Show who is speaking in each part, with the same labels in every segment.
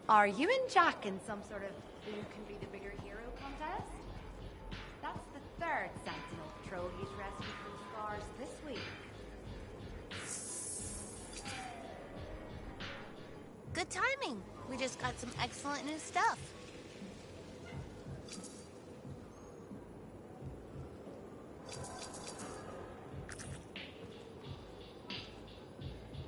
Speaker 1: Are you and Jack in some sort of who can be the bigger hero contest? That's the third Sentinel patrol he's rescued from scars this week.
Speaker 2: Good timing. We just got some excellent new stuff.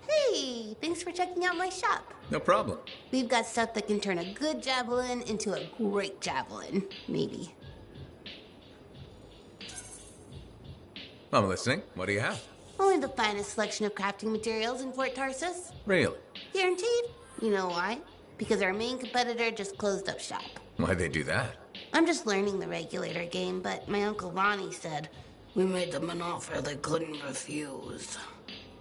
Speaker 2: Hey, thanks for checking out my shop.
Speaker 3: No problem.
Speaker 2: We've got stuff that can turn a good javelin into a great javelin, maybe.
Speaker 3: I'm listening. What do you have?
Speaker 2: Only the finest selection of crafting materials in Fort Tarsus.
Speaker 3: Really?
Speaker 2: Guaranteed. You know why? Because our main competitor just closed up shop.
Speaker 3: Why'd they do that?
Speaker 2: I'm just learning the regulator game, but my Uncle Ronnie said, we made them an offer they couldn't refuse.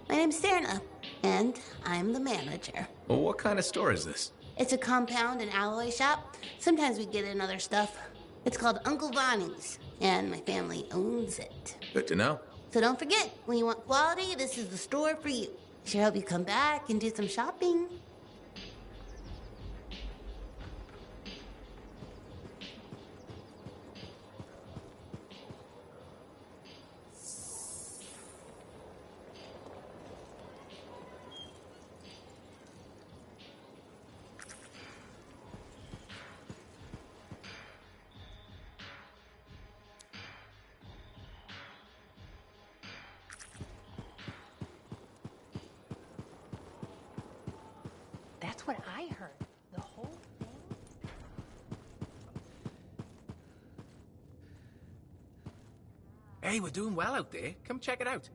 Speaker 2: My name's Serna, and I'm the manager.
Speaker 3: Well, what kind of store is this?
Speaker 2: It's a compound and alloy shop. Sometimes we get in other stuff. It's called Uncle Ronnie's, and my family owns it.
Speaker 3: Good to know.
Speaker 2: So don't forget, when you want quality, this is the store for you. Sure hope you come back and do some shopping.
Speaker 1: That's what I heard. The whole thing?
Speaker 4: Hey, we're doing well out there. Come check it out.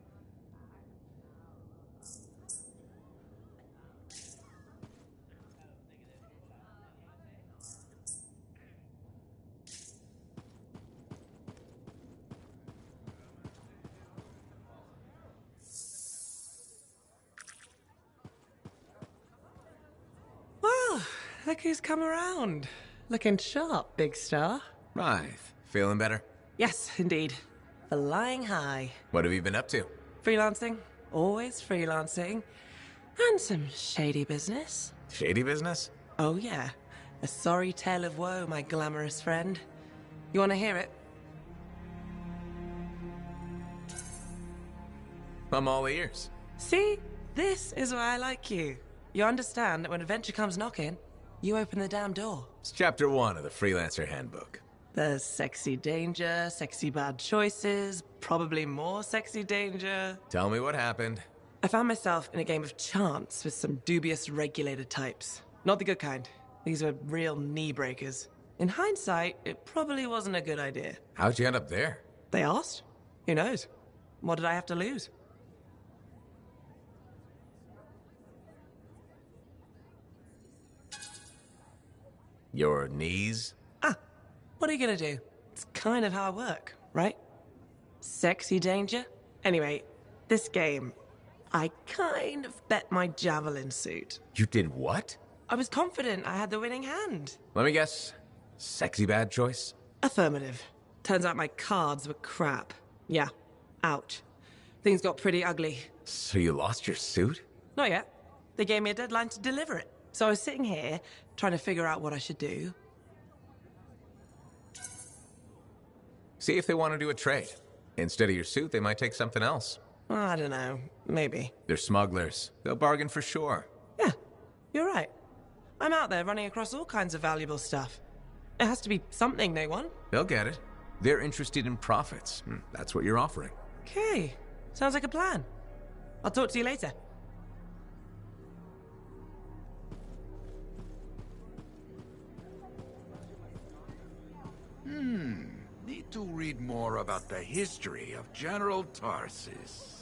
Speaker 5: Well, look who's come around. Looking sharp, big star.
Speaker 3: Right. Feeling better?
Speaker 5: Yes, indeed. Flying high.
Speaker 3: What have you been up to?
Speaker 5: Freelancing. Always freelancing. And some shady business.
Speaker 3: Shady business?
Speaker 5: Oh, yeah. A sorry tale of woe, my glamorous friend. You want to hear it?
Speaker 3: I'm all ears.
Speaker 5: See? This is why I like you. You understand that when adventure comes knocking, you open the damn door.
Speaker 3: It's chapter 1 of the Freelancer Handbook.
Speaker 5: There's sexy danger, sexy bad choices, probably more sexy danger.
Speaker 3: Tell me what happened.
Speaker 5: I found myself in a game of chance with some dubious regulated types. Not the good kind. These were real knee breakers. In hindsight, it probably wasn't a good idea.
Speaker 3: How'd you end up there?
Speaker 5: They asked. Who knows? What did I have to lose?
Speaker 3: Your knees?
Speaker 5: Ah, what are you gonna do? It's kind of how I work, right? Sexy danger? Anyway, this game, I kind of bet my javelin suit.
Speaker 3: You did what?
Speaker 5: I was confident I had the winning hand.
Speaker 3: Let me guess. Sexy bad choice?
Speaker 5: Affirmative. Turns out my cards were crap. Yeah. Ouch. Things got pretty ugly.
Speaker 3: So you lost your suit?
Speaker 5: Not yet. They gave me a deadline to deliver it. So I was sitting here, trying to figure out what I should do.
Speaker 3: See if they want to do a trade. Instead of your suit, they might take something else.
Speaker 5: I don't know. Maybe.
Speaker 3: They're smugglers. They'll bargain for sure.
Speaker 5: Yeah, you're right. I'm out there running across all kinds of valuable stuff. It has to be something they want.
Speaker 3: They'll get it. They're interested in profits. That's what you're offering.
Speaker 5: Okay. Sounds like a plan. I'll talk to you later.
Speaker 6: Need to read more about the history of General Tarsus.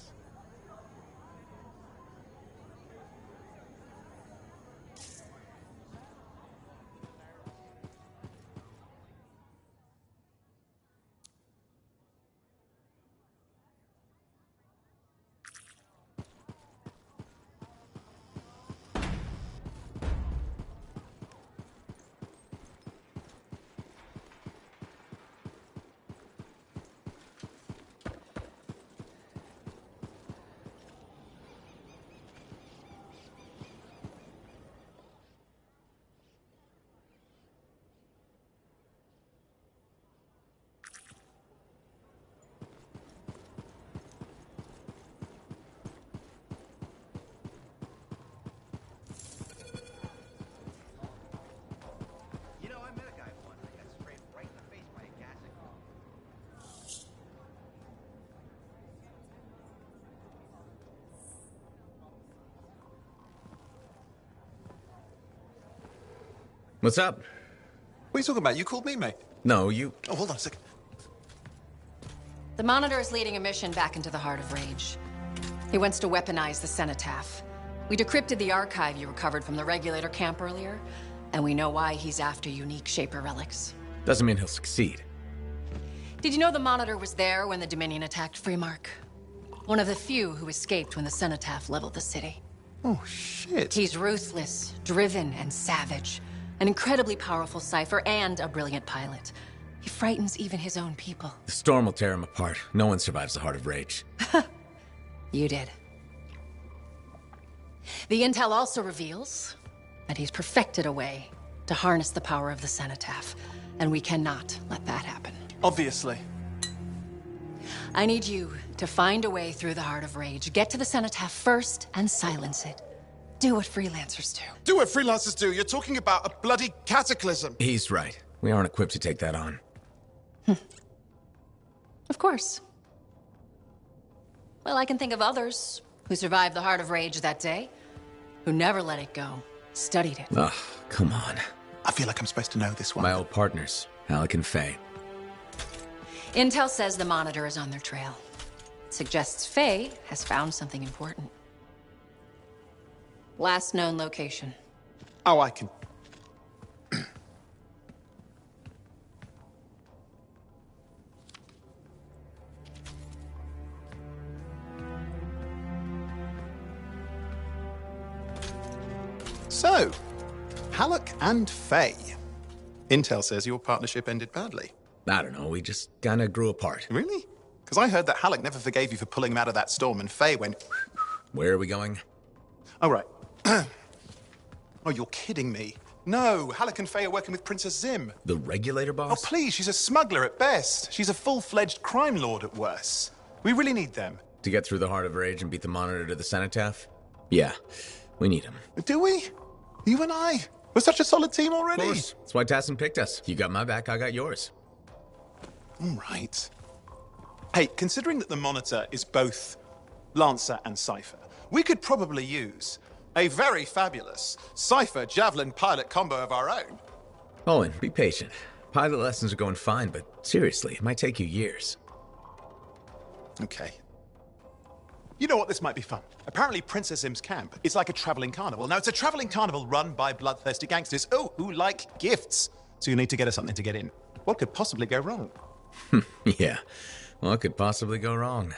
Speaker 3: What's up?
Speaker 7: What are you talking about? You called me, mate.
Speaker 3: No, you...
Speaker 7: Oh, hold on a second.
Speaker 8: The Monitor is leading a mission back into the Heart of Rage. He wants to weaponize the Cenotaph. We decrypted the archive you recovered from the Regulator camp earlier, and we know why he's after unique Shaper relics.
Speaker 3: Doesn't mean he'll succeed.
Speaker 8: Did you know the Monitor was there when the Dominion attacked Freemark? One of the few who escaped when the Cenotaph leveled the city.
Speaker 7: Oh, shit.
Speaker 8: He's ruthless, driven, and savage. An incredibly powerful cipher and a brilliant pilot. He frightens even his own people.
Speaker 3: The storm will tear him apart. No one survives the Heart of Rage.
Speaker 8: You did. The intel also reveals that he's perfected a way to harness the power of the Cenotaph, and we cannot let that happen.
Speaker 7: Obviously.
Speaker 8: I need you to find a way through the Heart of Rage, get to the Cenotaph first, and silence it. Do what freelancers do.
Speaker 9: Do what freelancers do. You're talking about a bloody cataclysm.
Speaker 3: He's right. We aren't equipped to take that on.
Speaker 8: Of course. Well, I can think of others who survived the Heart of Rage that day, who never let it go, studied it.
Speaker 3: Ugh, come on.
Speaker 7: I feel like I'm supposed to know this one.
Speaker 3: My old partners, Alec and Faye.
Speaker 8: Intel says the Monitor is on their trail. Suggests Faye has found something important. Last known location.
Speaker 9: Oh, I can... So, Halleck and Faye. Intel says your partnership ended badly.
Speaker 3: I don't know, we just kinda grew apart.
Speaker 7: Really? Because I heard that Halleck never forgave you for pulling him out of that storm, and Faye went...
Speaker 3: Where are we going?
Speaker 7: Oh, right. Oh, you're kidding me. No, Halleck and Faye are working with Princess Zim.
Speaker 3: The Regulator
Speaker 7: Oh,
Speaker 3: boss?
Speaker 7: please, she's a smuggler at best. She's a full-fledged crime lord at worst. We really need them.
Speaker 3: To get through the Heart of Rage and beat the Monitor to the Cenotaph? Yeah, we need him.
Speaker 7: Do we? You and I? We're such a solid team already.
Speaker 3: Of course. That's why Tassin picked us. You got my back, I got yours.
Speaker 7: All right. Hey, considering that the Monitor is both Lancer and Cypher, we could probably use a very fabulous Cypher Javelin pilot combo of our own.
Speaker 3: Owen, be patient. Pilot lessons are going fine, but seriously, it might take you years.
Speaker 7: Okay. You know what? This might be fun. Apparently, Princess Zim's camp is like a traveling carnival. Now, it's a traveling carnival run by bloodthirsty gangsters, who like gifts. So you need to get us something to get in. What could possibly go wrong?
Speaker 3: Yeah, what could possibly go wrong?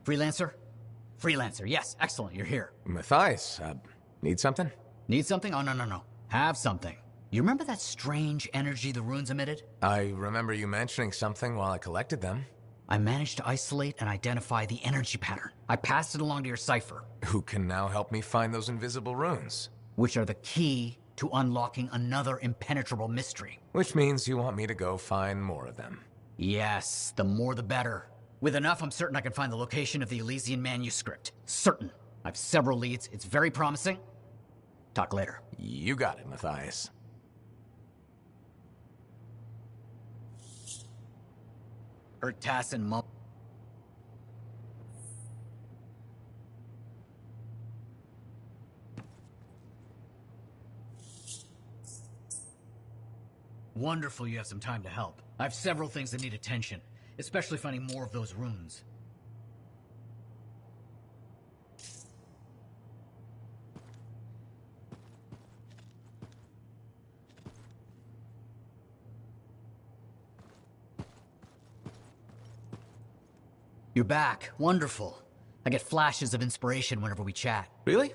Speaker 10: Freelancer? Freelancer, yes. Excellent, you're here.
Speaker 3: Matthias, need something?
Speaker 10: Need something? Oh, no. Have something. You remember that strange energy the runes emitted?
Speaker 3: I remember you mentioning something while I collected them.
Speaker 10: I managed to isolate and identify the energy pattern. I passed it along to your cipher.
Speaker 3: Who can now help me find those invisible runes?
Speaker 10: Which are the key to unlocking another impenetrable mystery.
Speaker 3: Which means you want me to go find more of them.
Speaker 10: Yes, the more the better. With enough, I'm certain I can find the location of the Elysian manuscript. Certain. I've several leads. It's very promising. Talk later.
Speaker 3: You got it, Matthias.
Speaker 10: Heard Tassin mum. Wonderful you have some time to help. I have several things that need attention. Especially finding more of those runes. You're back. Wonderful. I get flashes of inspiration whenever we chat.
Speaker 3: Really?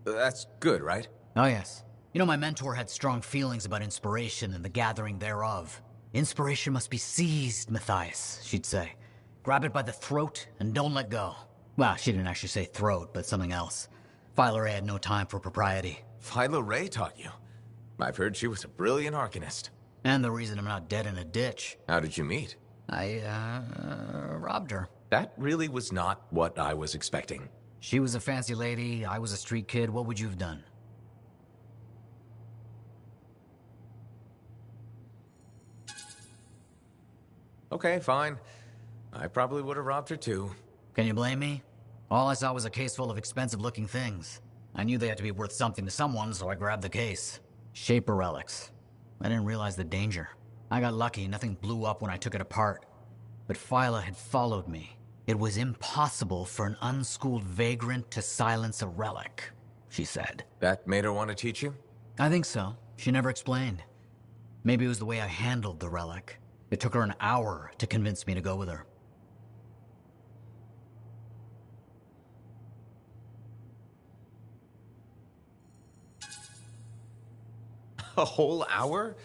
Speaker 3: That's good, right?
Speaker 10: Oh, yes. You know, my mentor had strong feelings about inspiration and the gathering thereof. Inspiration must be seized, Matthias, she'd say. Grab it by the throat and don't let go. Well, she didn't actually say throat, but something else. Philo Ray had no time for propriety.
Speaker 3: Philo Ray taught you? I've heard she was a brilliant arcanist.
Speaker 10: And the reason I'm not dead in a ditch.
Speaker 3: How did you meet?
Speaker 10: I, robbed her.
Speaker 3: That really was not what I was expecting.
Speaker 10: She was a fancy lady, I was a street kid. What would you have done?
Speaker 3: Okay, fine. I probably would have robbed her too.
Speaker 10: Can you blame me? All I saw was a case full of expensive-looking things. I knew they had to be worth something to someone, so I grabbed the case. Shaper relics. I didn't realize the danger. I got lucky, nothing blew up when I took it apart. But Phyla had followed me. It was impossible for an unschooled vagrant to silence a relic, she said.
Speaker 3: That made her want to teach you?
Speaker 10: I think so. She never explained. Maybe it was the way I handled the relic. It took her an hour to convince me to go with her.
Speaker 3: A whole hour?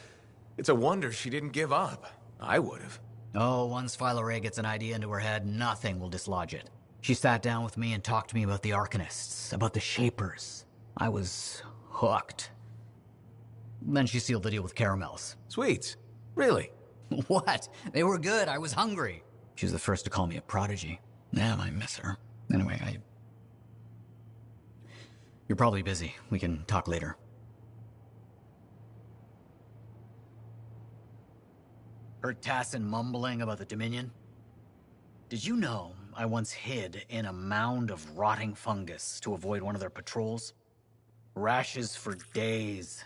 Speaker 3: It's a wonder she didn't give up. I would have.
Speaker 10: Oh, once Philo Ray gets an idea into her head, nothing will dislodge it. She sat down with me and talked to me about the Arcanists, about the Shapers. I was hooked. Then she sealed the deal with caramels.
Speaker 3: Sweets? Really?
Speaker 10: What? They were good. I was hungry. She was the first to call me a prodigy. Damn, I miss her. Anyway, You're probably busy. We can talk later. Heard Tassin mumbling about the Dominion? Did you know I once hid in a mound of rotting fungus to avoid one of their patrols? Rashes for days.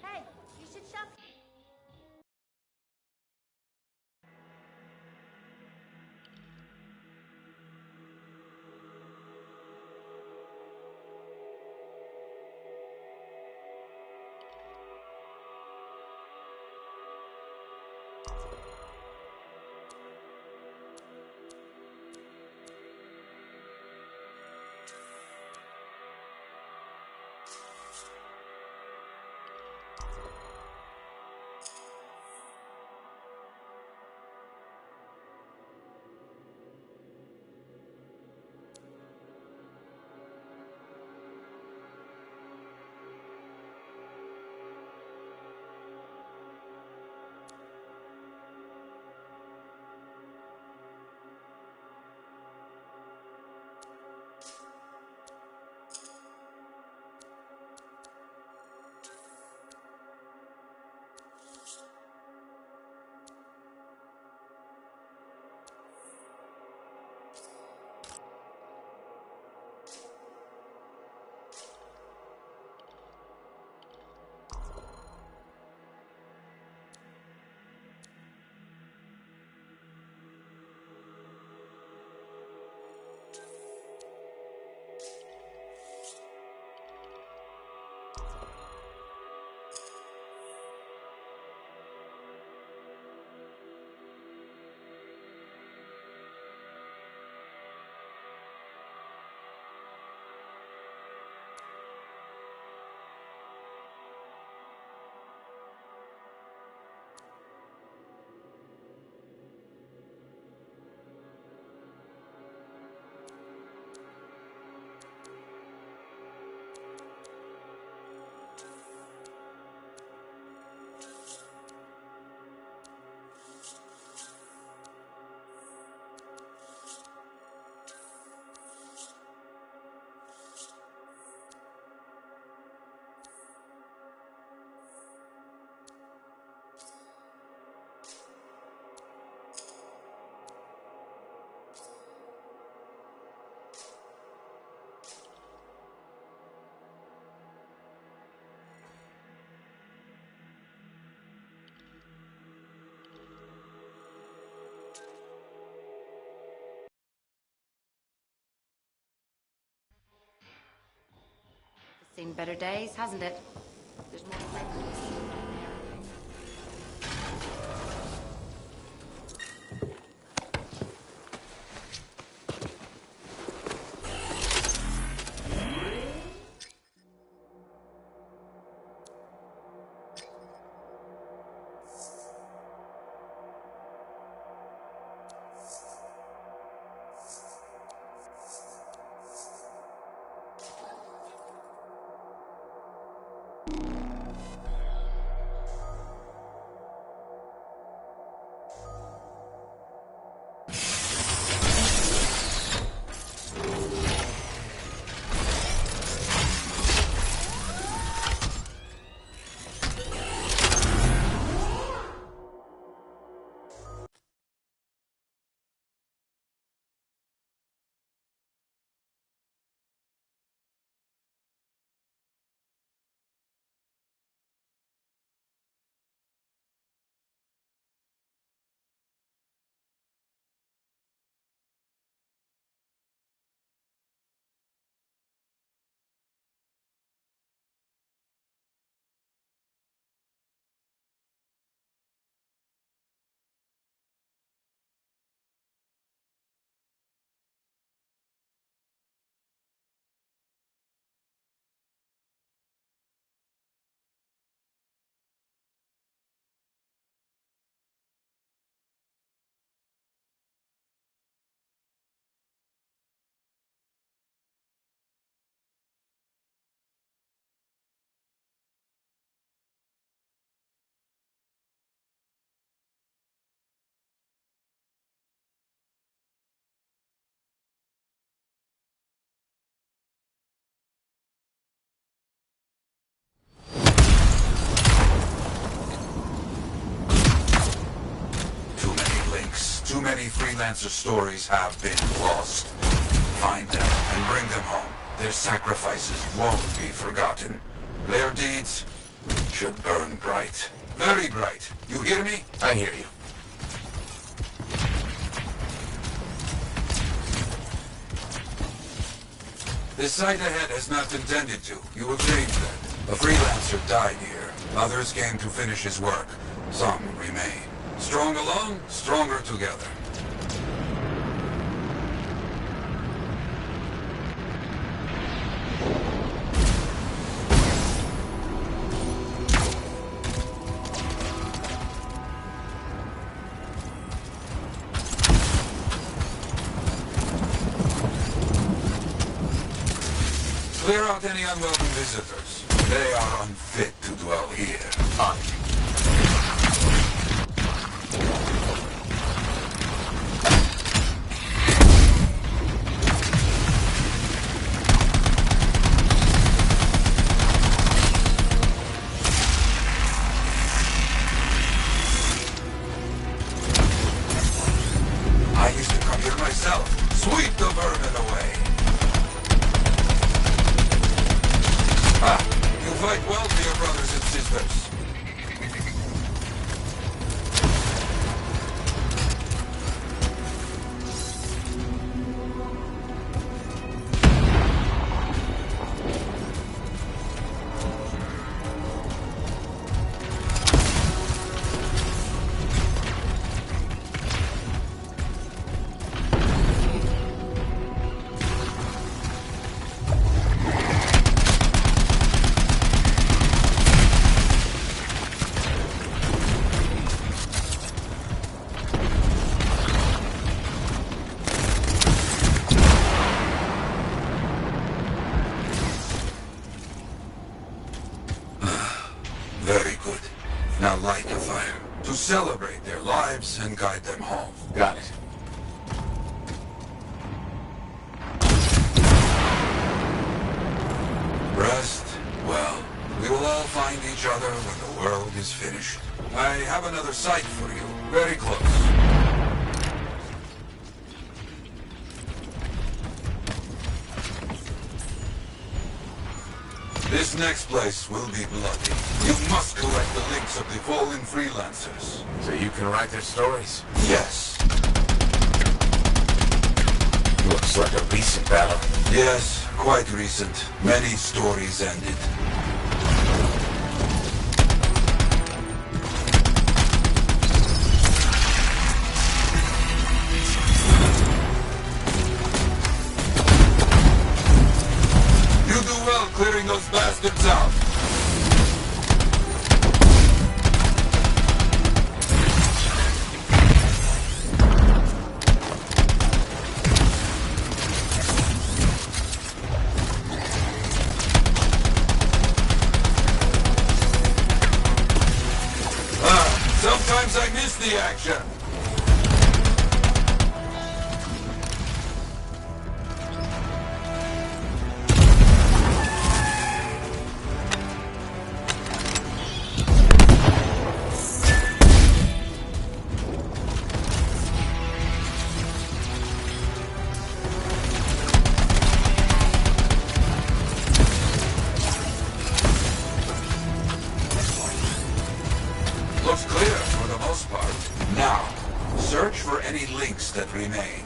Speaker 1: Hey, you should shove. Seen better days, hasn't it? There's more records down there.
Speaker 6: Too many freelancer stories have been lost. Find them and bring them home. Their sacrifices won't be forgotten. Their deeds should burn bright. Very bright. You hear me?
Speaker 3: I hear you.
Speaker 6: This site ahead has not been tended to. You will change that. A freelancer died here. Others came to finish his work. Some remain. Strong alone, stronger together. Clear out any unwelcome visitors. They are unfit to dwell here. I used to come here myself. Sweep the vermin away. You fight well for your brothers and sisters. Very good. Now light the fire to celebrate their lives and guide them home.
Speaker 3: Got it.
Speaker 6: Rest? Well, we will all find each other when the world is finished. I have another site for you, very close. This next place will be bloody. You must collect the links of the fallen freelancers.
Speaker 3: So you can write their stories?
Speaker 6: Yes.
Speaker 3: Looks like a recent battle.
Speaker 6: Yes, quite recent. Many stories ended. You do well clearing those bastards out. Sometimes I miss the action. Looks clear for the most part. Now, search for any links that remain.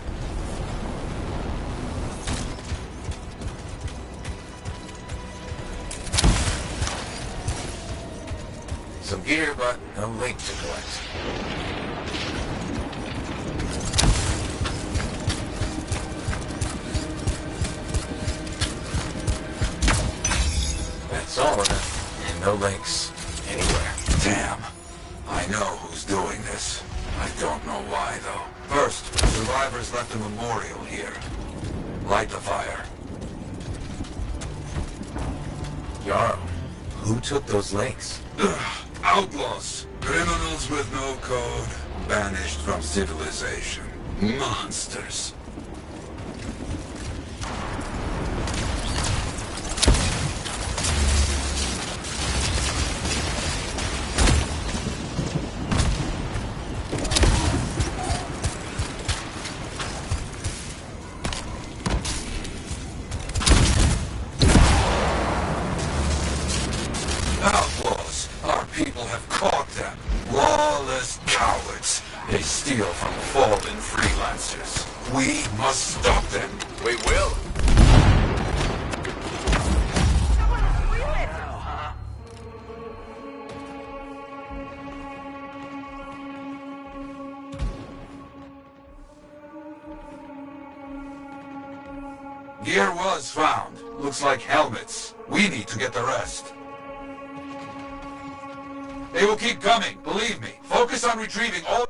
Speaker 3: Some gear, but no link to collect. That's all of it. And no links anywhere.
Speaker 6: Damn. I know who's doing this. I don't know why, though. First, survivors left a memorial here. Light the fire.
Speaker 3: Jarl, who took those links?
Speaker 6: Outlaws. Criminals with no code. Banished from civilization. Monsters. Outlaws! Our people have caught them. Lawless cowards. They steal from fallen freelancers. We must stop them.
Speaker 3: We will.
Speaker 6: Gear was found. Looks like helmets. We need to get the rest. They will keep coming, believe me. Focus on retrieving all...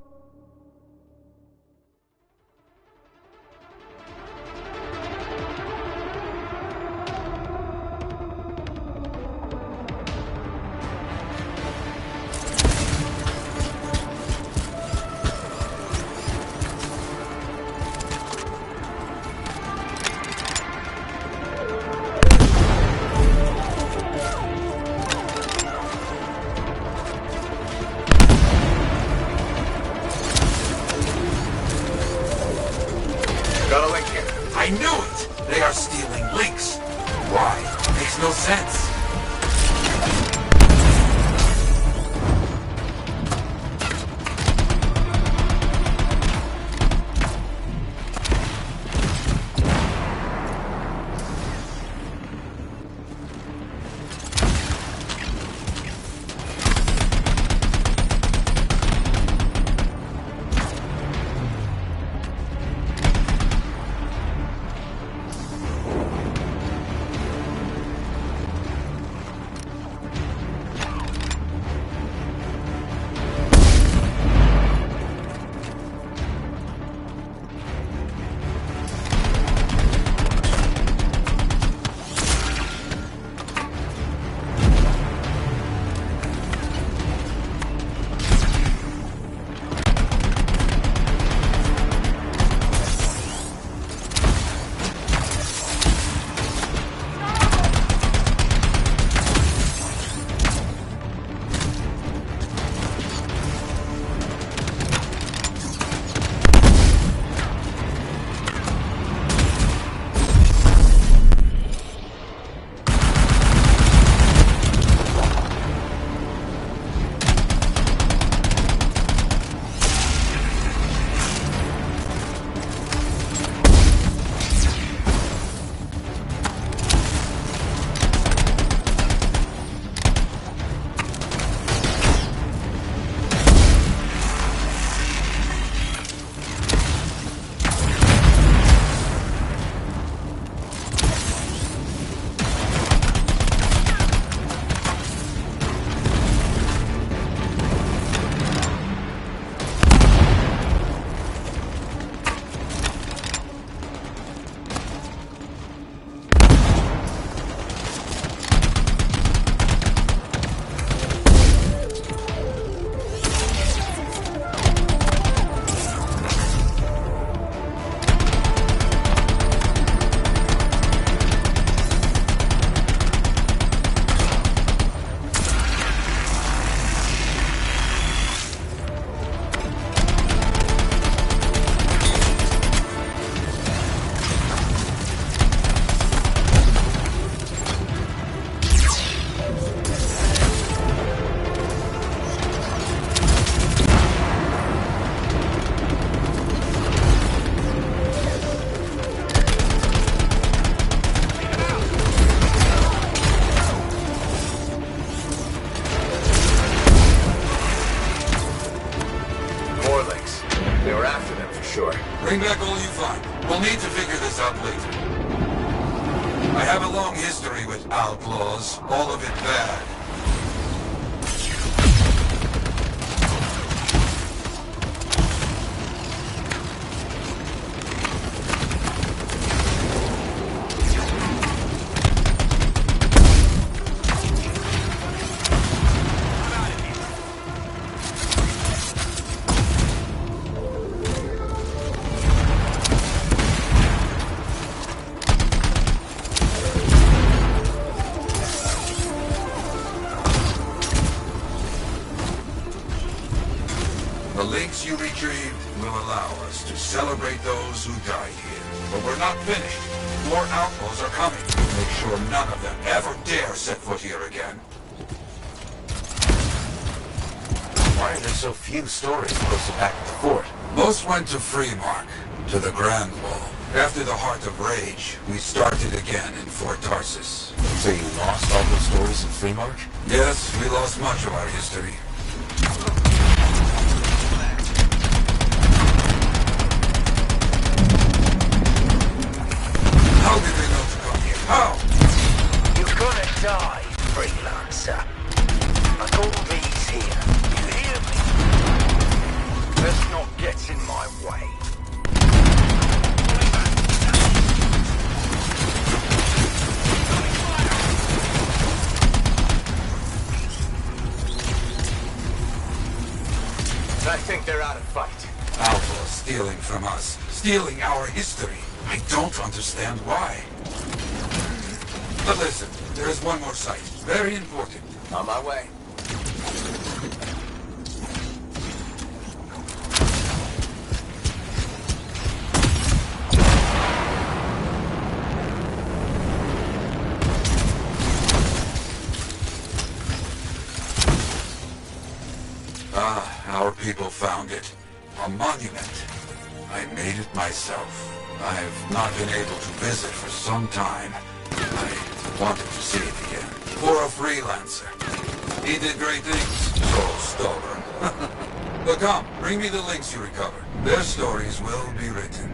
Speaker 6: Bring back all you find. We'll need to figure this out later. I have a long history with outlaws, all of it bad. The links you retrieved will allow us to celebrate those who died here. But we're not finished. More outlaws are coming. Make sure none of them ever dare set foot here again.
Speaker 11: Why are there so few stories posted back at the fort?
Speaker 6: Most went to Freemark, to the Grand Wall. After the Heart of Rage, we started again in Fort Tarsus.
Speaker 11: So you lost all those stories in Freemark?
Speaker 6: Yes, we lost much of our history. How did they know to come here? How?
Speaker 11: You're gonna die, freelancer. Like all these here. You hear me? Let's not get in my way.
Speaker 4: I think they're out of fight.
Speaker 6: Outlaws stealing from us. Stealing our history. I don't understand why. But listen, there is one more site. Very important.
Speaker 4: On my way.
Speaker 6: Our people found it. A monument. I made it myself. I've not been able to visit for some time. I wanted to see it again. For a freelancer. He did great things. So stubborn. But come, bring me the links you recovered. Their stories will be written.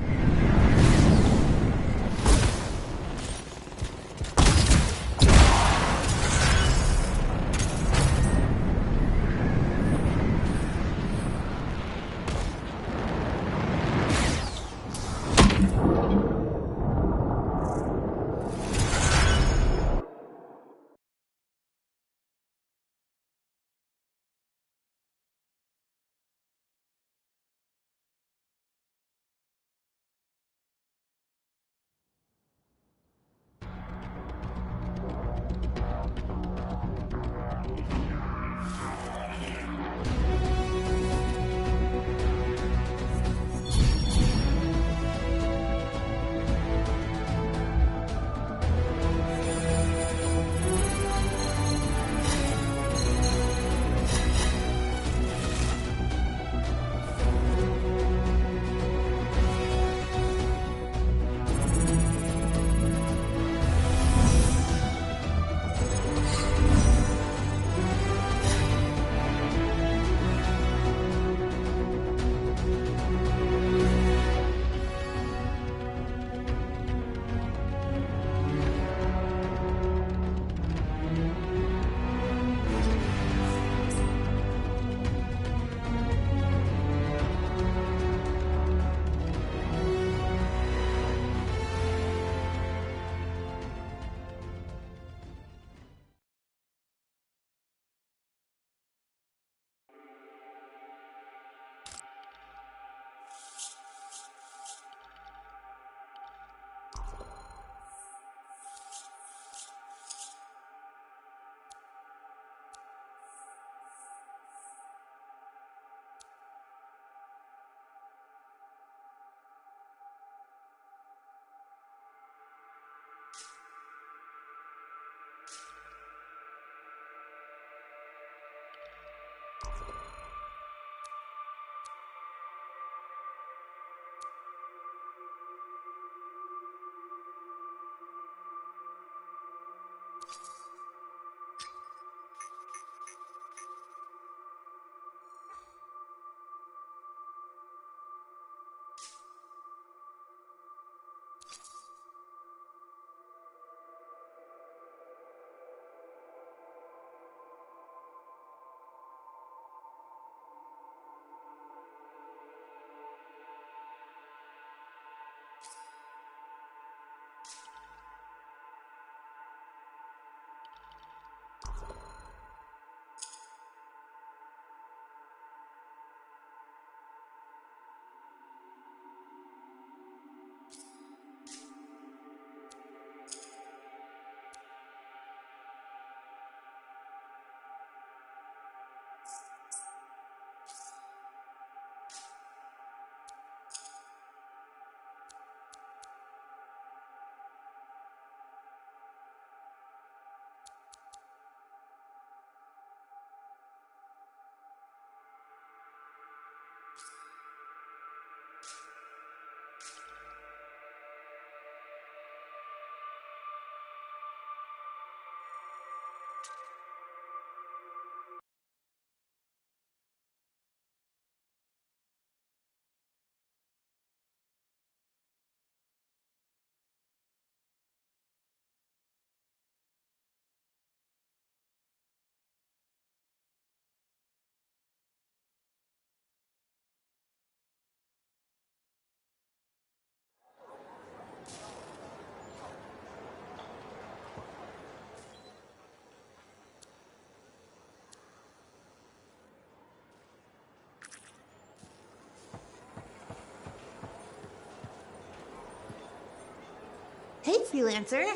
Speaker 2: Hey, freelancer.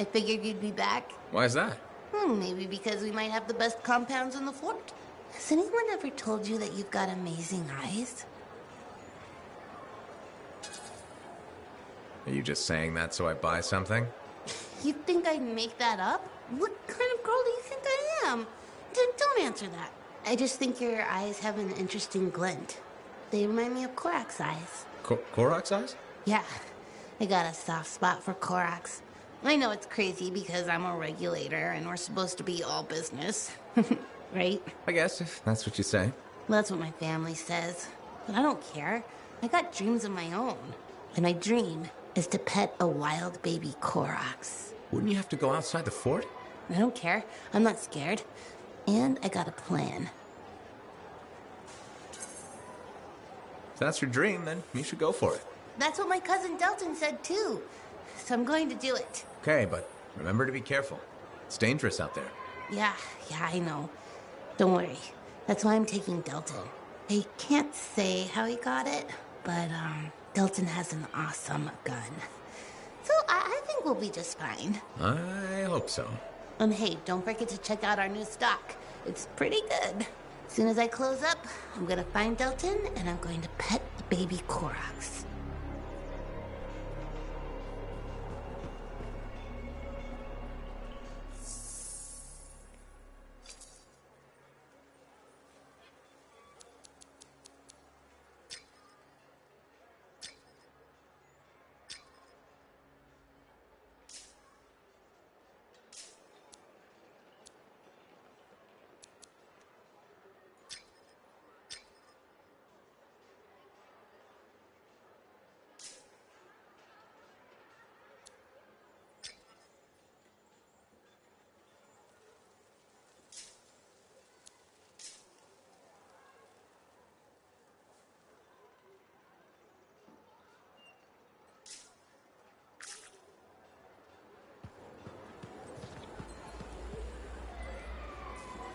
Speaker 2: I figured you'd be back.
Speaker 3: Why is that?
Speaker 2: Maybe because we might have the best compounds in the fort. Has anyone ever told you that you've got amazing eyes?
Speaker 3: Are you just saying that so I buy something?
Speaker 2: You think I'd make that up? What kind of girl do you think I am? Don't answer that. I just think your eyes have an interesting glint. They remind me of Korak's eyes.
Speaker 3: Korak's eyes?
Speaker 2: Yeah, I got a soft spot for Korak's. I know it's crazy because I'm a regulator and we're supposed to be all business. Right?
Speaker 3: I guess, if that's what you say.
Speaker 2: Well, that's what my family says. But I don't care. I got dreams of my own. And my dream is to pet a wild baby Korak's.
Speaker 3: Wouldn't you have to go outside the fort?
Speaker 2: I don't care. I'm not scared. And I got a plan.
Speaker 3: If that's your dream, then you should go for it.
Speaker 2: That's what my cousin Delton said too. So I'm going to do it.
Speaker 3: Okay, but remember to be careful. It's dangerous out there.
Speaker 2: Yeah, I know. Don't worry. That's why I'm taking Delton. I can't say how he got it, but Delton has an awesome gun. So I think we'll be just fine.
Speaker 3: I hope so.
Speaker 2: And hey, don't forget to check out our new stock. It's pretty good. As soon as I close up, I'm gonna find Delton and I'm going to pet the baby Korak's.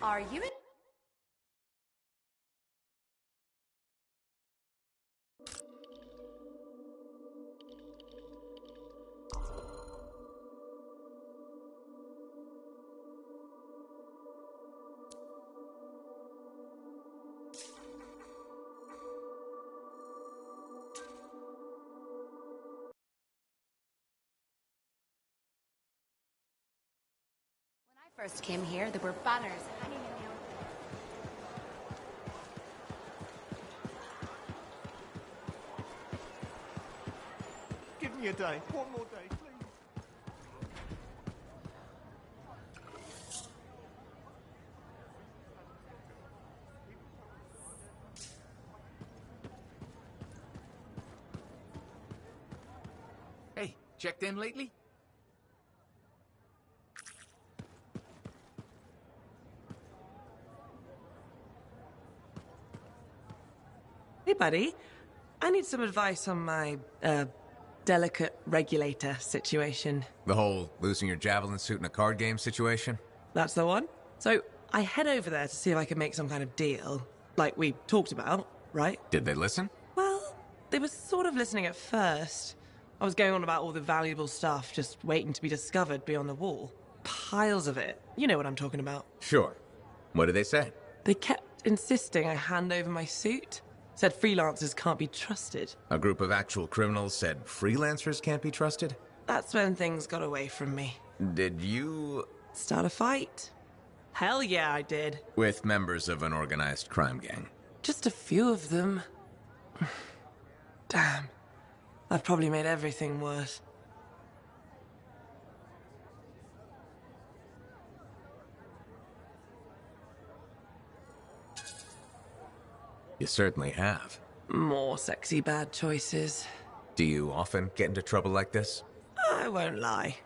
Speaker 1: Are you in? When I first came here, there were banners hanging in the open.
Speaker 12: Give me a day. One more day, please.
Speaker 4: Hey, checked in lately?
Speaker 5: Hey, buddy. I need some advice on my, delicate regulator situation.
Speaker 3: The whole losing your javelin suit in a card game situation?
Speaker 5: That's the one. So, I head over there to see if I can make some kind of deal, like we talked about, right?
Speaker 3: Did they listen?
Speaker 5: Well, they were sort of listening at first. I was going on about all the valuable stuff just waiting to be discovered beyond the wall. Piles of it. You know what I'm talking about.
Speaker 3: Sure. What did they say?
Speaker 5: They kept insisting I hand over my suit. Said freelancers can't be trusted.
Speaker 3: A group of actual criminals said freelancers can't be trusted?
Speaker 5: That's when things got away from me.
Speaker 3: Did you...
Speaker 5: Start a fight? Hell yeah, I did.
Speaker 3: With members of an organized crime gang?
Speaker 5: Just a few of them. Damn. I've probably made everything worse.
Speaker 3: You certainly have.
Speaker 5: More sexy bad choices.
Speaker 3: Do you often get into trouble like this?
Speaker 5: I won't lie.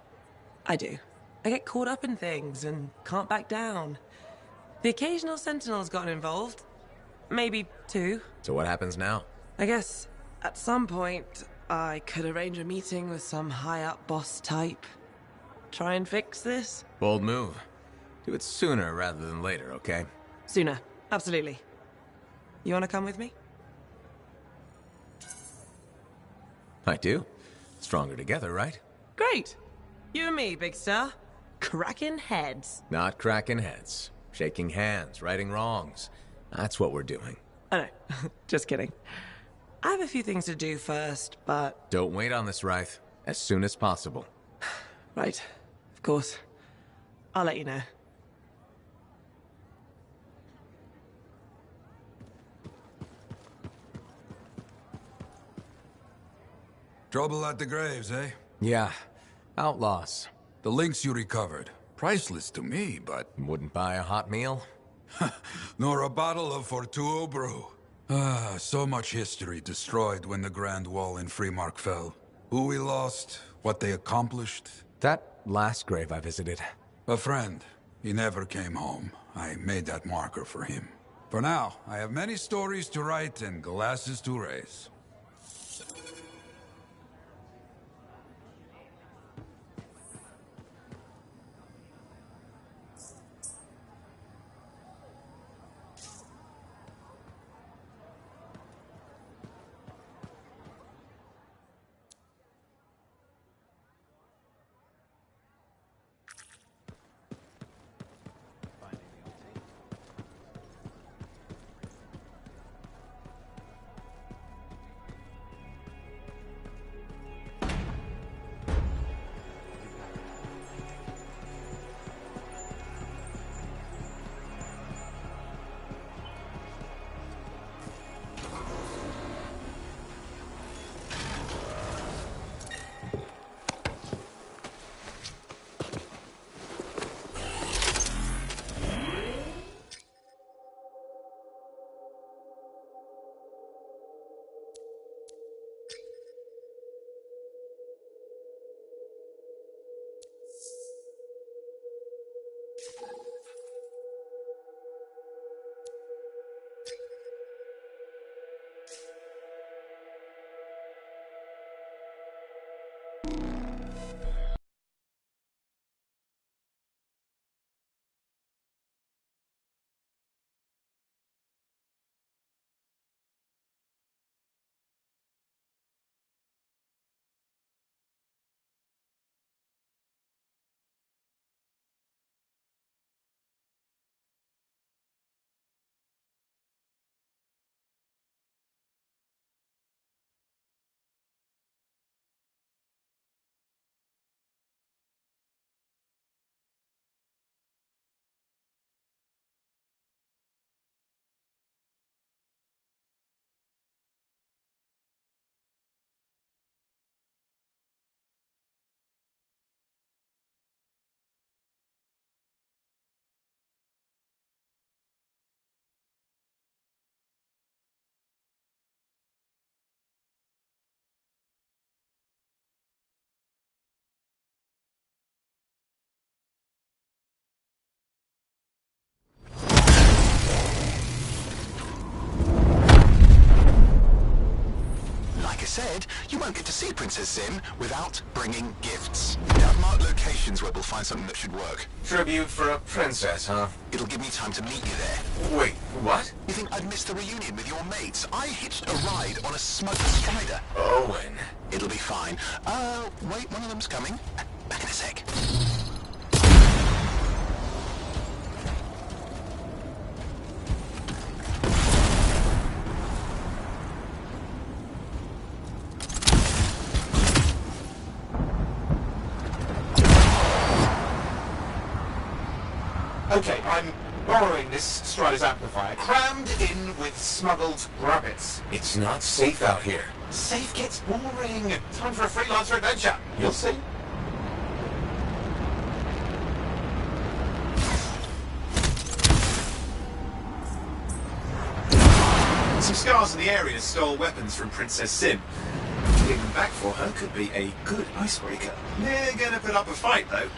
Speaker 5: I do. I get caught up in things and can't back down. The occasional Sentinel's gotten involved. Maybe two.
Speaker 3: So what happens now?
Speaker 5: I guess at some point I could arrange a meeting with some high-up boss type. Try and fix this?
Speaker 3: Bold move. Do it sooner rather than later, okay?
Speaker 5: Sooner. Absolutely. You want to come with me?
Speaker 3: I do. Stronger together, right?
Speaker 5: Great. Great. You and me, big star. Cracking heads.
Speaker 3: Not cracking heads. Shaking hands, righting wrongs. That's what we're doing.
Speaker 5: I know. Just kidding. I have a few things to do first, but...
Speaker 3: Don't wait on this, Wraith. As soon as possible.
Speaker 5: Right. Of course. I'll let you know.
Speaker 6: Trouble at the graves, eh?
Speaker 3: Yeah. Outlaws.
Speaker 6: The links you recovered. Priceless to me, but...
Speaker 3: Wouldn't buy a hot meal?
Speaker 6: Nor a bottle of Fortuo brew. Ah, so much history destroyed when the Grand Wall in Freemark fell. Who we lost, what they accomplished.
Speaker 3: That last grave I visited.
Speaker 6: A friend. He never came home. I made that marker for him. For now, I have many stories to write and glasses to raise.
Speaker 7: Said, you won't get to see Princess Zim without bringing gifts. I've marked locations where we'll find something that should work.
Speaker 3: Tribute for a princess, huh?
Speaker 7: It'll give me time to meet you there.
Speaker 3: Wait, what?
Speaker 7: You think I'd miss the reunion with your mates? I hitched a ride on a smuggled strider.
Speaker 3: Owen.
Speaker 7: It'll be fine. Wait, one of them's coming. Back in a sec.
Speaker 4: Okay, I'm borrowing this Strider's amplifier, crammed in with smuggled rabbits.
Speaker 3: It's not safe out here.
Speaker 4: Safe gets boring. Time for a freelancer adventure. You'll see. Some scars in the area stole weapons from Princess Sim. Getting them back for her could be a good icebreaker. They're gonna put up a fight, though.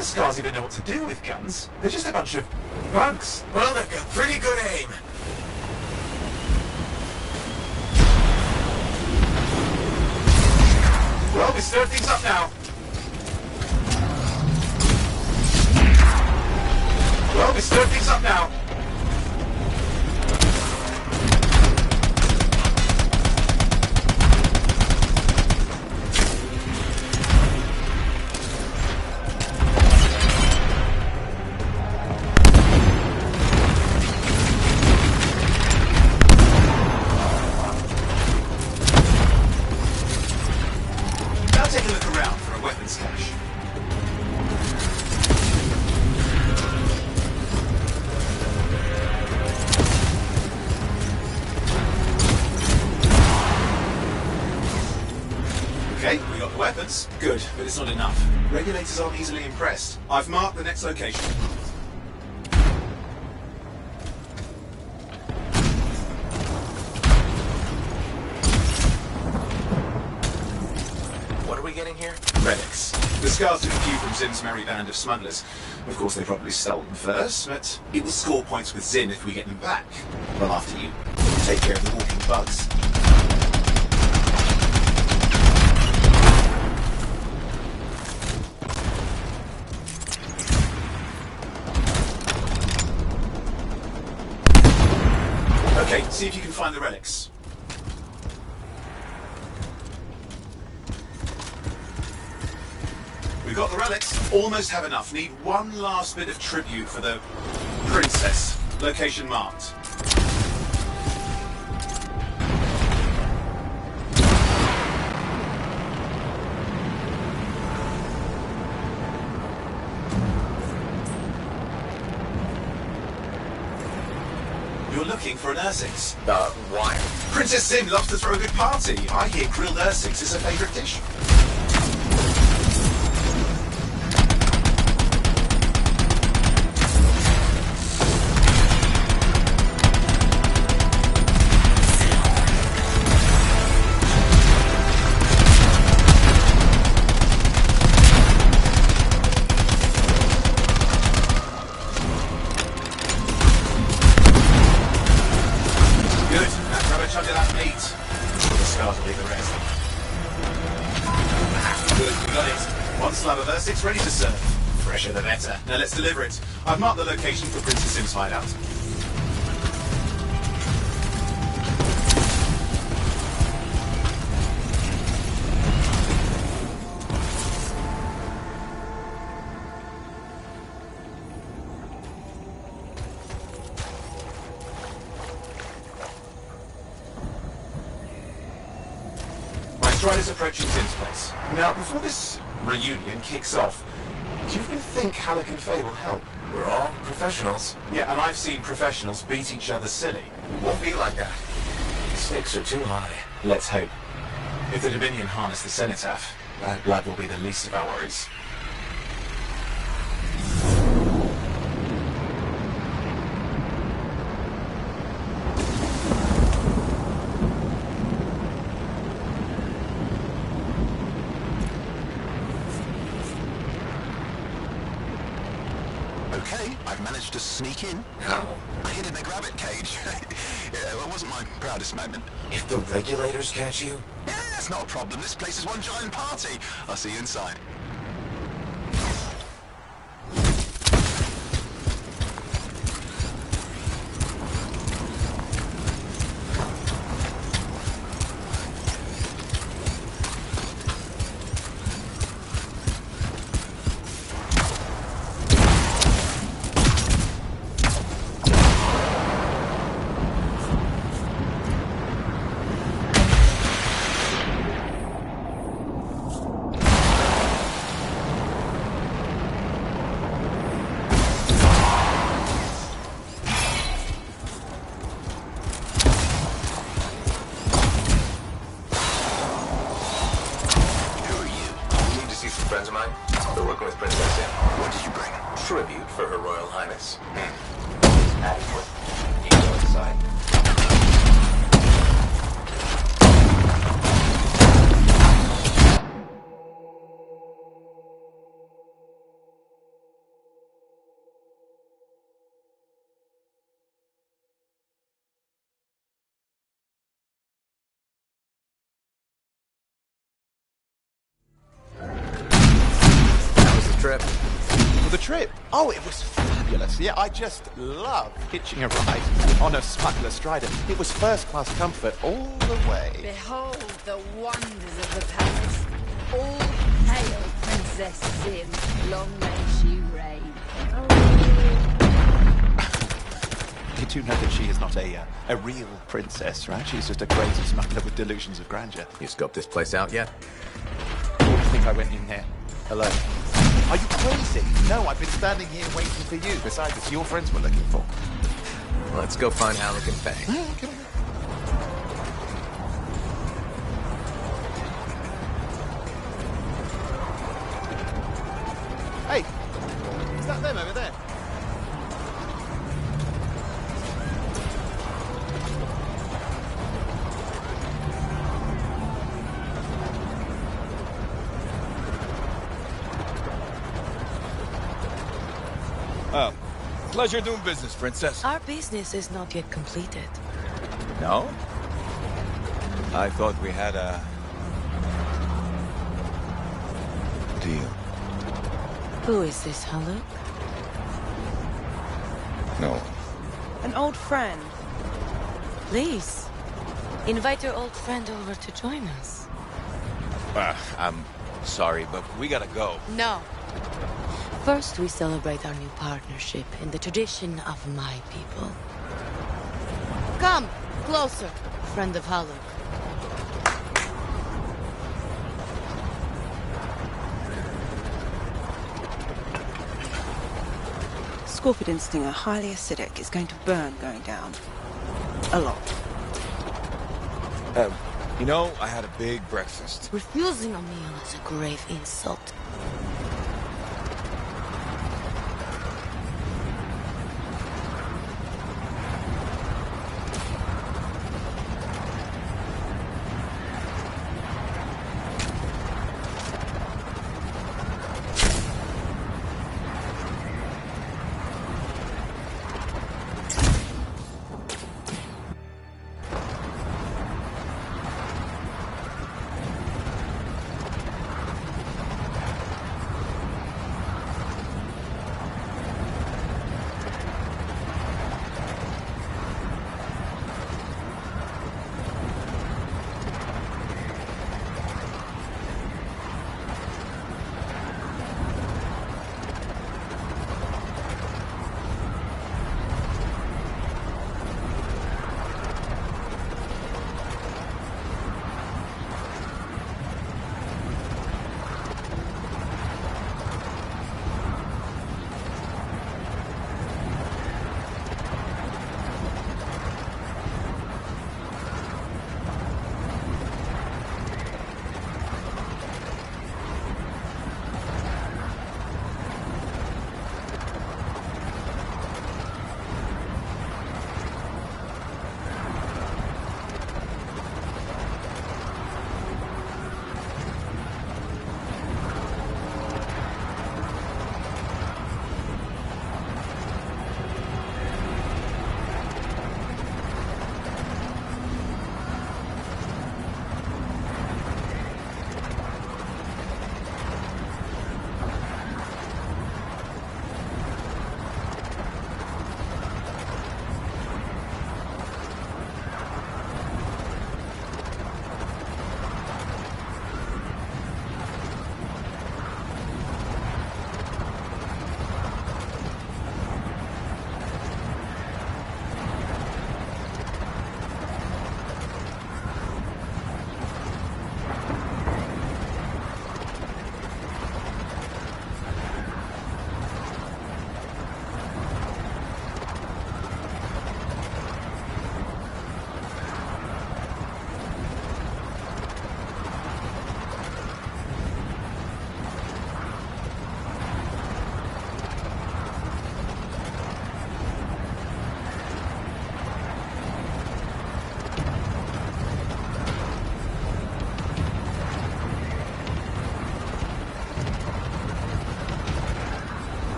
Speaker 4: Scars even know what to do with guns. They're just a bunch of bugs.
Speaker 3: Well, they've got pretty good aim.
Speaker 4: Well, we stir things up now. Well, we stir things up now. Now take a look around for a weapons cache. Okay, we got the weapons. Good, but it's not enough. Regulators aren't easily impressed. I've marked the next location.
Speaker 3: What are we getting here?
Speaker 4: Relics. The scars took a few from Zim's merry band of smugglers. Of course, they probably stole them first, but it will score points with Zim if we get them back. Well, after you take care of the walking bugs. Okay, see if you can find the relics. We've got the relics. Almost have enough. Need one last bit of tribute for the princess. Location marked. You're looking for an Ursix.
Speaker 3: Why?
Speaker 4: Princess Sim loves to throw a good party. I hear grilled Ursix is her favourite dish. Good. Now grab a chunk of that meat. The scars will be the rest. Good, we got it. One slab of Ursix ready to serve. Fresher the better. Now let's deliver it. I've marked the location for Princess Sim's hideout. My stride is approaching Sim's place. Now, before this reunion kicks off, do you really think Halleck and Faye will help?
Speaker 3: We're all professionals.
Speaker 4: Yeah, and I've seen professionals beat each other silly.
Speaker 3: Won't be like that. Stakes are too high.
Speaker 4: Let's hope. If the Dominion harness the Cenotaph, that blood will be the least of our worries.
Speaker 9: Okay, I've managed to sneak in.
Speaker 3: How?
Speaker 9: I hid in the grabbit cage. Yeah, it wasn't my proudest moment.
Speaker 3: If the regulators catch you?
Speaker 9: Yeah, that's not a problem. This place is one giant party. I'll see you inside.
Speaker 3: Friends of mine, they're working with Princess Sim.
Speaker 9: What did you bring?
Speaker 3: Tribute for Her Royal Highness. Adequate. You go inside. Trip.
Speaker 7: For the trip? Oh, it was fabulous. fabulous. Yeah, I just love hitching a ride on a smuggler strider. It was first-class comfort all the way.
Speaker 13: Behold the wonders of the palace. All hail Princess Sim. Long may she reign.
Speaker 7: You do know that she is not a real princess, right? She's just a crazy smuggler with delusions of grandeur.
Speaker 3: You scoped this place out yet?
Speaker 7: Why do you think I went in here alone? Are you crazy? No, I've been standing here waiting for you. Besides, it's your friends we're looking for.
Speaker 3: Let's go find Alec and Faye.
Speaker 7: Come on. Hey, is that them over there?
Speaker 14: Oh, pleasure doing business, Princess.
Speaker 15: Our business is not yet completed.
Speaker 14: No? I thought we had a deal.
Speaker 15: Who is this, Haluk?
Speaker 14: No.
Speaker 15: An old friend. Please, invite your old friend over to join us.
Speaker 14: I'm sorry, but we gotta go.
Speaker 15: No. First, we celebrate our new partnership in the tradition of my people. Come, closer, friend of Haluk.
Speaker 16: Scorpion stinger, highly acidic. It's going to burn going down. A lot.
Speaker 14: You know, I had a big breakfast.
Speaker 15: Refusing a meal is a grave insult.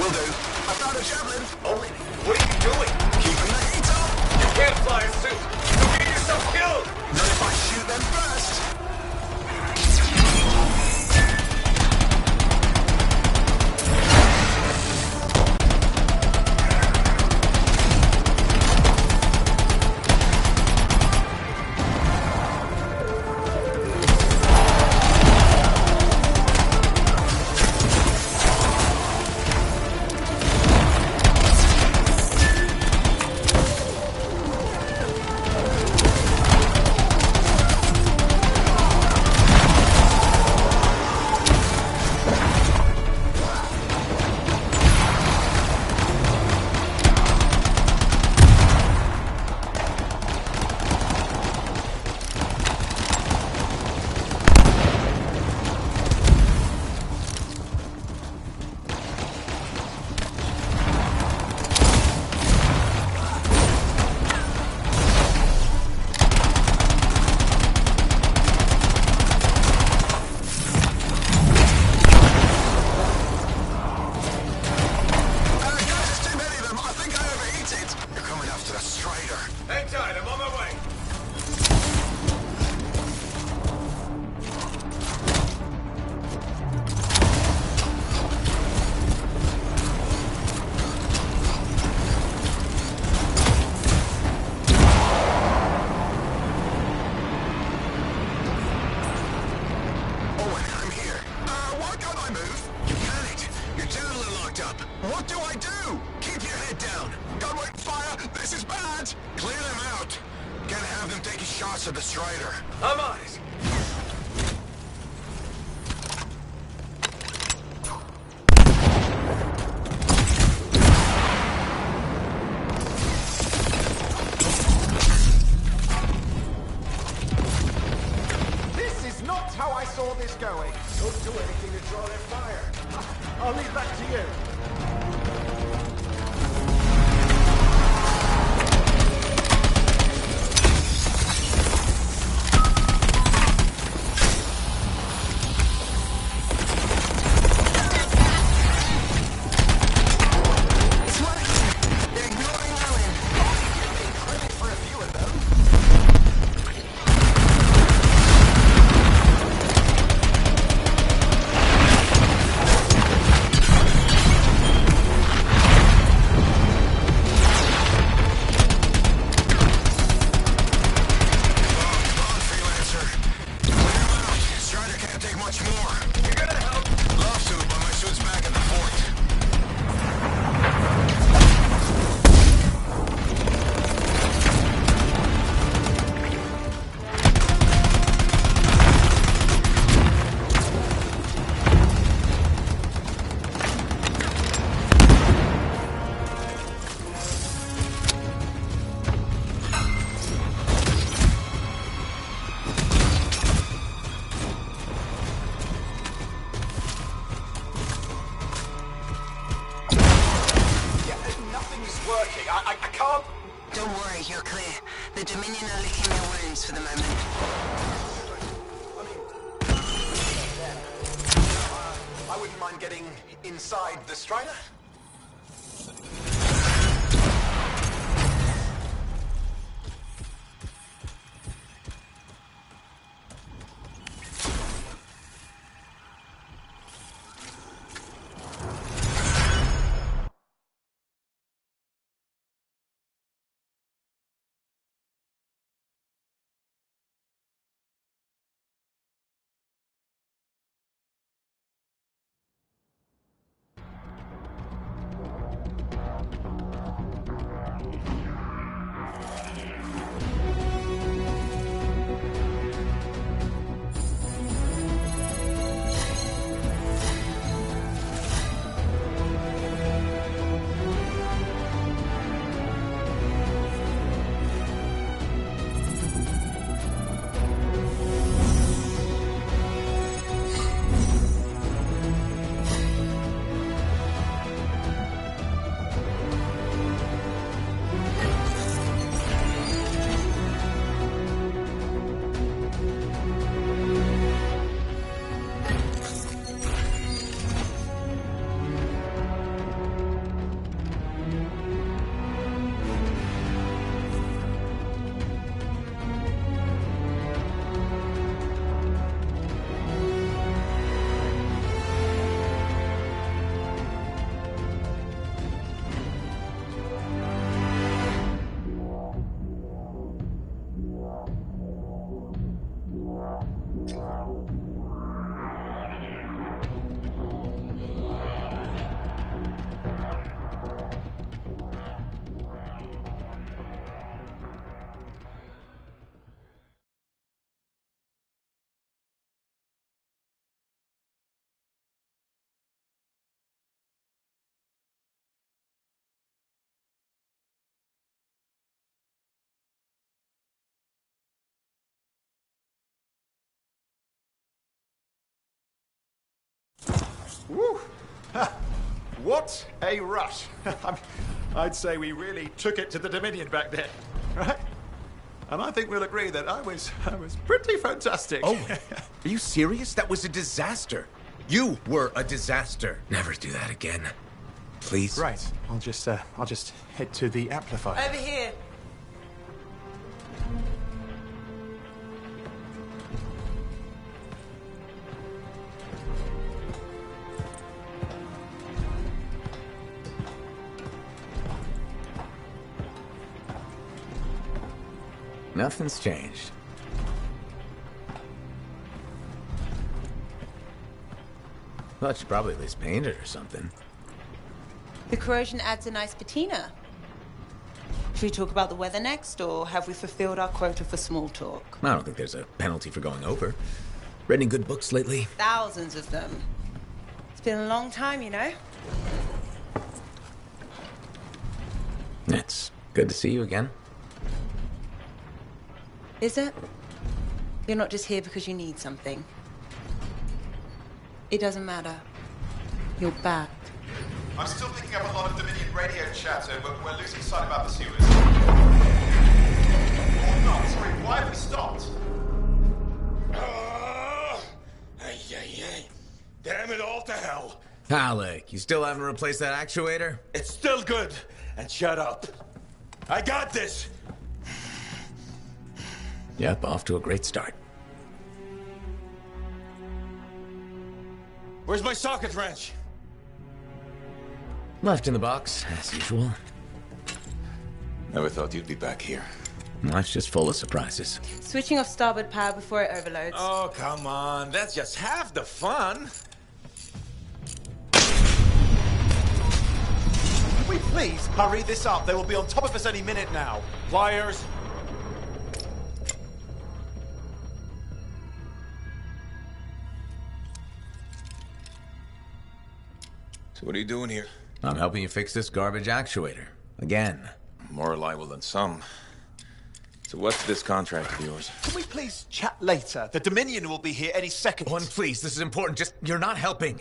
Speaker 11: Will do. I found a javelin. Only. What are you doing? Keeping the heat up. You can't fly a suit. You'll get yourself killed. Not if I shoot them first. What do I do? Keep your head down. Gun wait, fire. This is bad. Clear them out. Can't have them taking shots at the Strider. I'm on it.
Speaker 12: This is not how I saw this going. Don't do anything to draw their fire. I'll leave that to you.
Speaker 11: I can't...
Speaker 17: Don't worry, you're clear. The Dominion are licking their wounds for the moment.
Speaker 11: I wouldn't mind getting inside the Strider.
Speaker 9: Woo! Ha! What a rush! I'd say we really took it to the Dominion back then, right? And I think we'll agree that I was pretty fantastic.
Speaker 3: Oh, are you serious? That was a disaster. You were a disaster. Never do that again. Please.
Speaker 9: Right. I'll just head to the amplifier.
Speaker 5: Over here.
Speaker 3: Nothing's changed. Well, she probably at least painted or something.
Speaker 16: The corrosion adds a nice patina. Should we talk about the weather next, or have we fulfilled our quota for small talk?
Speaker 3: I don't think there's a penalty for going over. Read any good books lately?
Speaker 16: Thousands of them. It's been a long time, you know?
Speaker 3: It's good to see you again.
Speaker 16: Is it? You're not just here because you need something. It doesn't matter. You're back.
Speaker 7: I'm still picking up a lot of Dominion radio chatter, but we're losing sight of our pursuers. Or not, sorry, why have we stopped?
Speaker 11: Damn it all to hell.
Speaker 3: Alec, you still haven't replaced that actuator?
Speaker 11: It's still good. And shut up. I got this.
Speaker 3: Yep, off to a great start.
Speaker 11: Where's my socket wrench?
Speaker 3: Left in the box, as usual.
Speaker 14: Never thought you'd be back here.
Speaker 3: Life's just full of surprises.
Speaker 16: Switching off starboard power before it overloads.
Speaker 11: Oh, come on. That's just half the fun.
Speaker 7: Can we please hurry this up? They will be on top of us any minute now.
Speaker 11: Pliers.
Speaker 14: So what are you doing here?
Speaker 3: I'm helping you fix this garbage actuator. Again.
Speaker 14: More reliable than some. So what's this contract of yours?
Speaker 7: Can we please chat later? The Dominion will be here any second.
Speaker 3: One, please, this is important. Just, you're not helping.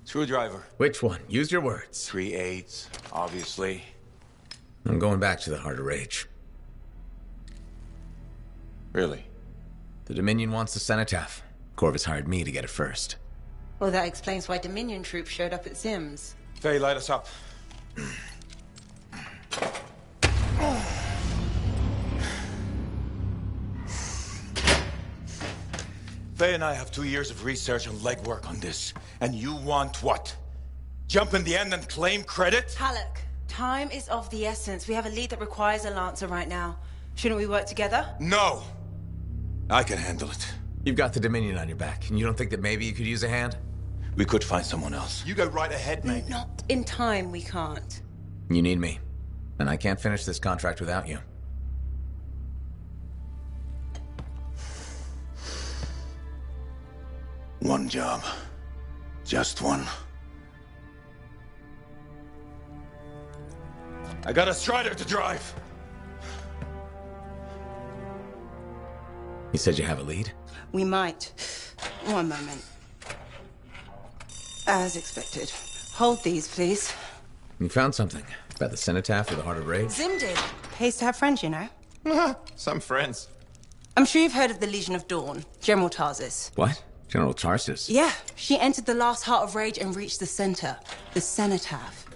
Speaker 14: Screwdriver.
Speaker 3: Which one? Use your words.
Speaker 14: 3/8, obviously.
Speaker 3: I'm going back to the Heart of Rage.
Speaker 14: Really?
Speaker 3: The Dominion wants the cenotaph. Corvus hired me to get it first.
Speaker 16: Well, that explains why Dominion troops showed up at Zim's.
Speaker 11: Faye, light us up. Faye and I have 2 years of research and legwork on this. And you want what? Jump in the end and claim credit?
Speaker 16: Halleck, time is of the essence. We have a lead that requires a Lancer right now. Shouldn't we work together?
Speaker 11: No! I can handle it.
Speaker 3: You've got the Dominion on your back, and you don't think that maybe you could use a hand?
Speaker 11: We could find someone else.
Speaker 7: You go right ahead, mate.
Speaker 16: Not in time, we can't.
Speaker 3: You need me, and I can't finish this contract without you.
Speaker 11: One job. Just one. I got a Strider to drive.
Speaker 3: You said you have a lead?
Speaker 16: We might. One moment. As expected. Hold these, please.
Speaker 3: You found something about the cenotaph or the Heart of Rage?
Speaker 16: Zim did. Pays to have friends, you know.
Speaker 9: Some friends.
Speaker 16: I'm sure you've heard of the Legion of Dawn, General Tarsus.
Speaker 3: What? General Tarsus?
Speaker 16: Yeah, she entered the last Heart of Rage and reached the center, the cenotaph.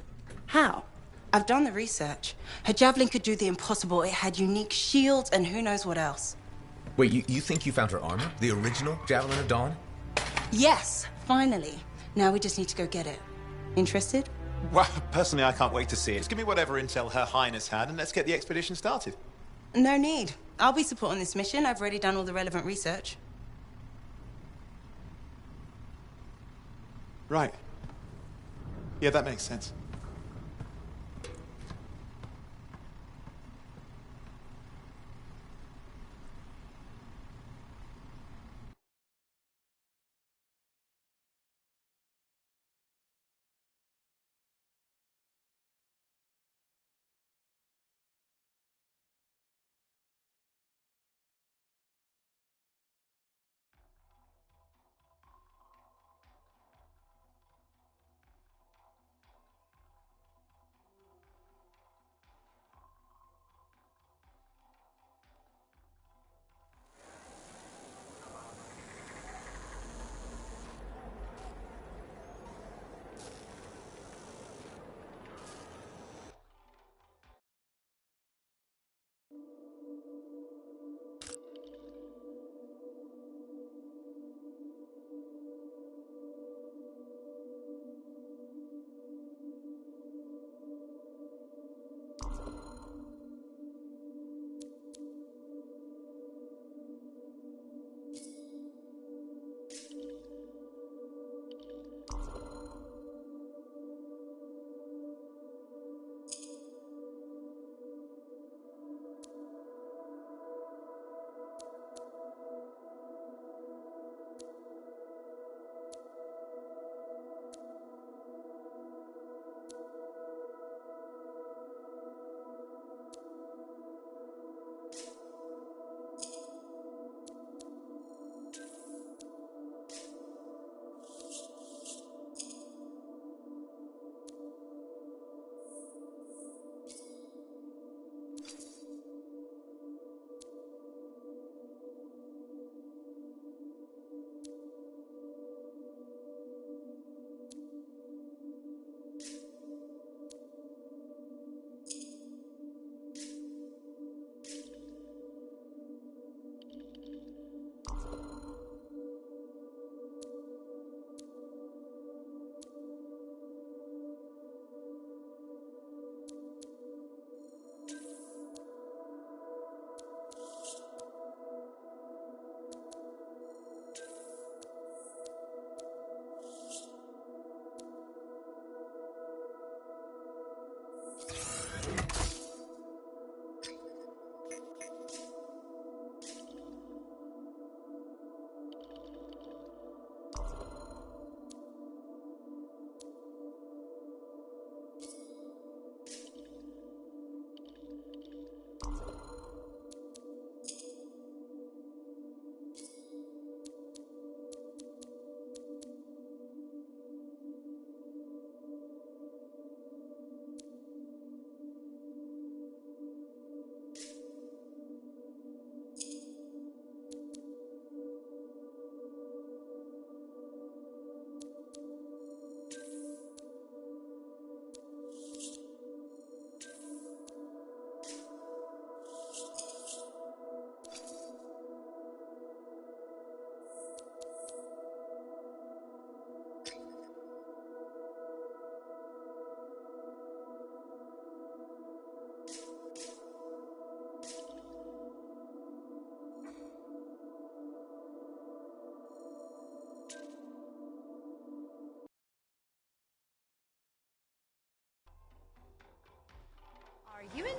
Speaker 16: How? I've done the research. Her javelin could do the impossible. It had unique shields and who knows what else.
Speaker 3: Wait, you think you found her armor? The original Javelin of Dawn?
Speaker 16: Yes, finally. Now we just need to go get it. Interested?
Speaker 7: Well, personally, I can't wait to see it. Just give me whatever intel Her Highness had, and let's get the expedition started.
Speaker 16: No need. I'll be supporting this mission. I've already done all the relevant research.
Speaker 7: Right. Yeah, that makes sense.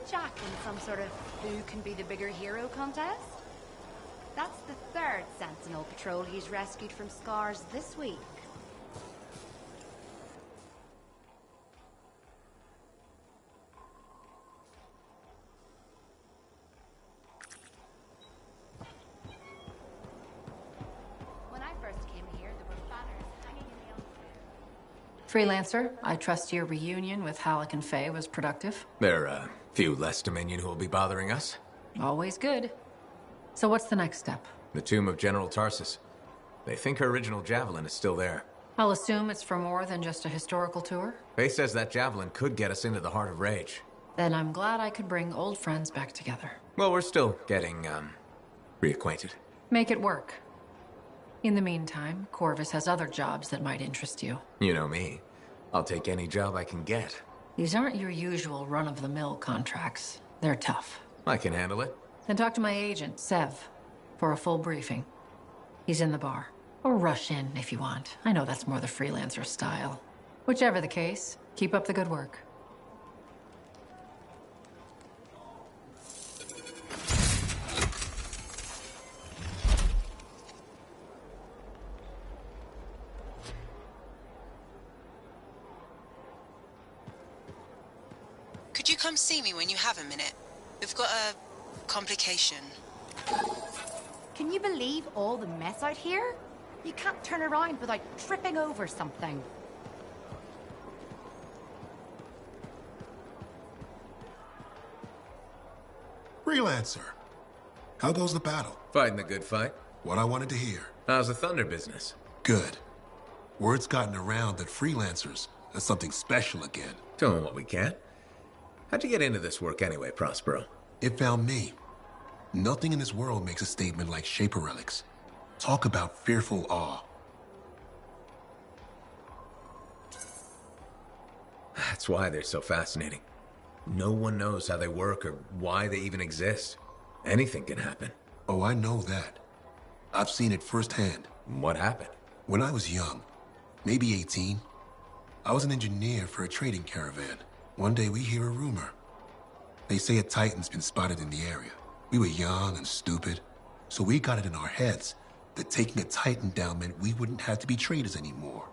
Speaker 1: Jack in some sort of who can be the bigger hero contest? That's the third Sentinel patrol he's rescued from scars this week. When I first came here, there were banners hanging in the
Speaker 8: Freelancer, I trust your reunion with Halleck and Faye was productive.
Speaker 3: There are a few less Dominion who will be bothering us.
Speaker 8: Always good. So what's the next step?
Speaker 3: The tomb of General Tarsus. They think her original javelin is still there.
Speaker 8: I'll assume it's for more than just a historical tour.
Speaker 3: Faye says that javelin could get us into the heart of Rage.
Speaker 8: Then I'm glad I could bring old friends back together.
Speaker 3: Well, we're still getting, reacquainted.
Speaker 8: Make it work. In the meantime, Corvus has other jobs that might interest you.
Speaker 3: You know me. I'll take any job I can get.
Speaker 8: These aren't your usual run-of-the-mill contracts. They're tough.
Speaker 3: I can handle it.
Speaker 8: Then talk to my agent, Sev, for a full briefing. He's in the bar. Or rush in if you want. I know that's more the freelancer style. Whichever the case, keep up the good work.
Speaker 17: Could you come see me when you have a minute? We've got a complication.
Speaker 1: Can you believe all the mess out here? You can't turn around without tripping over something.
Speaker 18: Freelancer. How goes the battle?
Speaker 3: Fighting the good fight.
Speaker 18: What I wanted to hear.
Speaker 3: How's the Thunder business?
Speaker 18: Good. Word's gotten around that freelancers are something special again.
Speaker 3: Doing what we can. How'd you get into this work anyway, Prospero?
Speaker 18: It found me. Nothing in this world makes a statement like Shaper Relics. Talk about fearful awe.
Speaker 3: That's why they're so fascinating. No one knows how they work or why they even exist. Anything can happen.
Speaker 18: Oh, I know that. I've seen it firsthand.
Speaker 3: What happened?
Speaker 18: When I was young, maybe 18, I was an engineer for a trading caravan. One day we hear a rumor. They say a Titan's been spotted in the area. We were young and stupid, so we got it in our heads that taking a Titan down meant we wouldn't have to be traders anymore.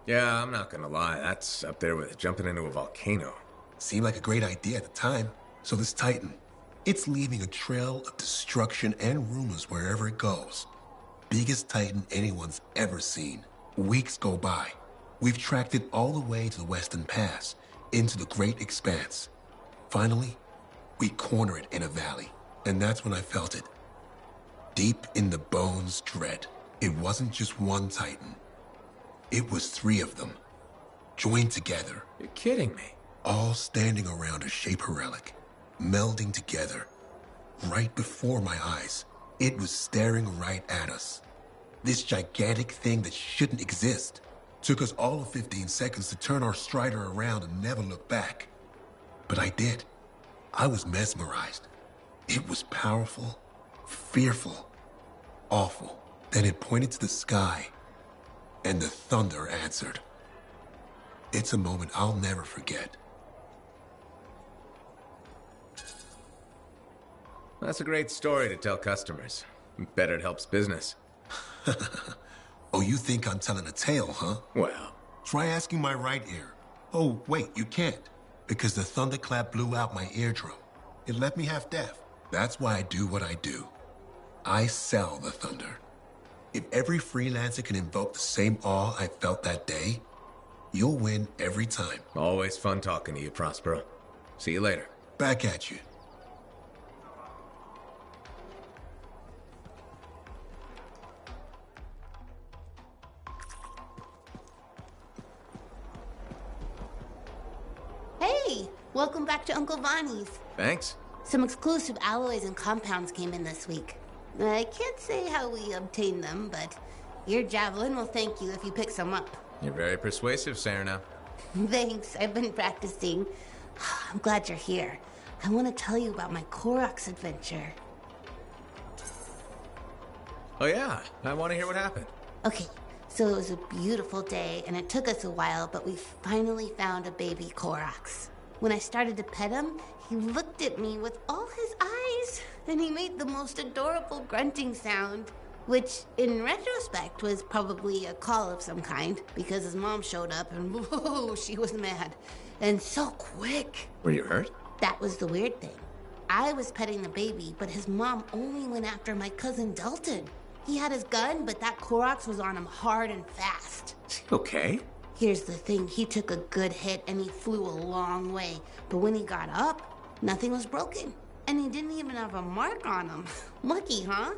Speaker 3: Yeah, I'm not gonna lie. That's up there with jumping into a volcano.
Speaker 18: Seemed like a great idea at the time. So this Titan, it's leaving a trail of destruction and rumors wherever it goes. Biggest Titan anyone's ever seen. Weeks go by. We've tracked it all the way to the Western Pass, into the Great Expanse. Finally, we corner it in a valley, and that's when I felt it. Deep in the bones dread. It wasn't just one Titan. It was 3 of them, joined together.
Speaker 3: You're kidding me.
Speaker 18: All standing around a Shaper relic, melding together. Right before my eyes, it was staring right at us. This gigantic thing that shouldn't exist. Took us all of 15 seconds to turn our Strider around and never look back. But I did. I was mesmerized. It was powerful, fearful, awful. Then it pointed to the sky, and the thunder answered. It's a moment I'll never forget.
Speaker 3: That's a great story to tell customers. Bet it helps business.
Speaker 18: Oh, you think I'm telling a tale, huh?
Speaker 3: Well,
Speaker 18: try asking my right ear. Oh, wait, you can't. Because the thunderclap blew out my eardrum. It left me half deaf. That's why I do what I do. I sell the thunder. If every freelancer can invoke the same awe I felt that day, you'll win every time.
Speaker 3: Always fun talking to you, Prospero. See you later.
Speaker 18: Back at you.
Speaker 2: Hey, welcome back to Uncle Vonnie's.
Speaker 3: Thanks.
Speaker 2: Some exclusive alloys and compounds came in this week. I can't say how we obtained them, but your Javelin will thank you if you pick some up.
Speaker 3: You're very persuasive, Serena.
Speaker 2: Thanks, I've been practicing. I'm glad you're here. I want to tell you about my Koroks adventure.
Speaker 3: Oh yeah, I want to hear what happened.
Speaker 2: Okay, So it was a beautiful day, and it took us a while, but we finally found a baby Koroks. When I started to pet him, he looked at me with all his eyes, and he made the most adorable grunting sound, which, in retrospect, was probably a call of some kind, because his mom showed up, and whoa, she was mad. And so quick.
Speaker 3: Were you hurt?
Speaker 2: That was the weird thing. I was petting the baby, but his mom only went after my cousin Dalton. He had his gun, but that Koroks was on him hard and fast.
Speaker 3: Okay.
Speaker 2: Here's the thing, he took a good hit and he flew a long way. But when he got up, nothing was broken. And he didn't even have a mark on him. Lucky, huh?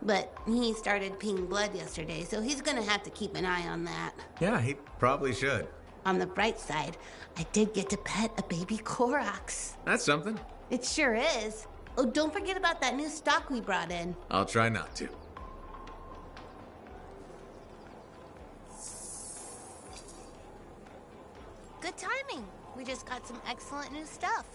Speaker 2: But he started peeing blood yesterday, so he's gonna have to keep an eye on that.
Speaker 3: Yeah, he probably should.
Speaker 2: On the bright side, I did get to pet a baby Koroks.
Speaker 3: That's something.
Speaker 2: It sure is. Oh, don't forget about that new stock we brought in.
Speaker 3: I'll try not to.
Speaker 2: Good timing. We just got some excellent new stuff.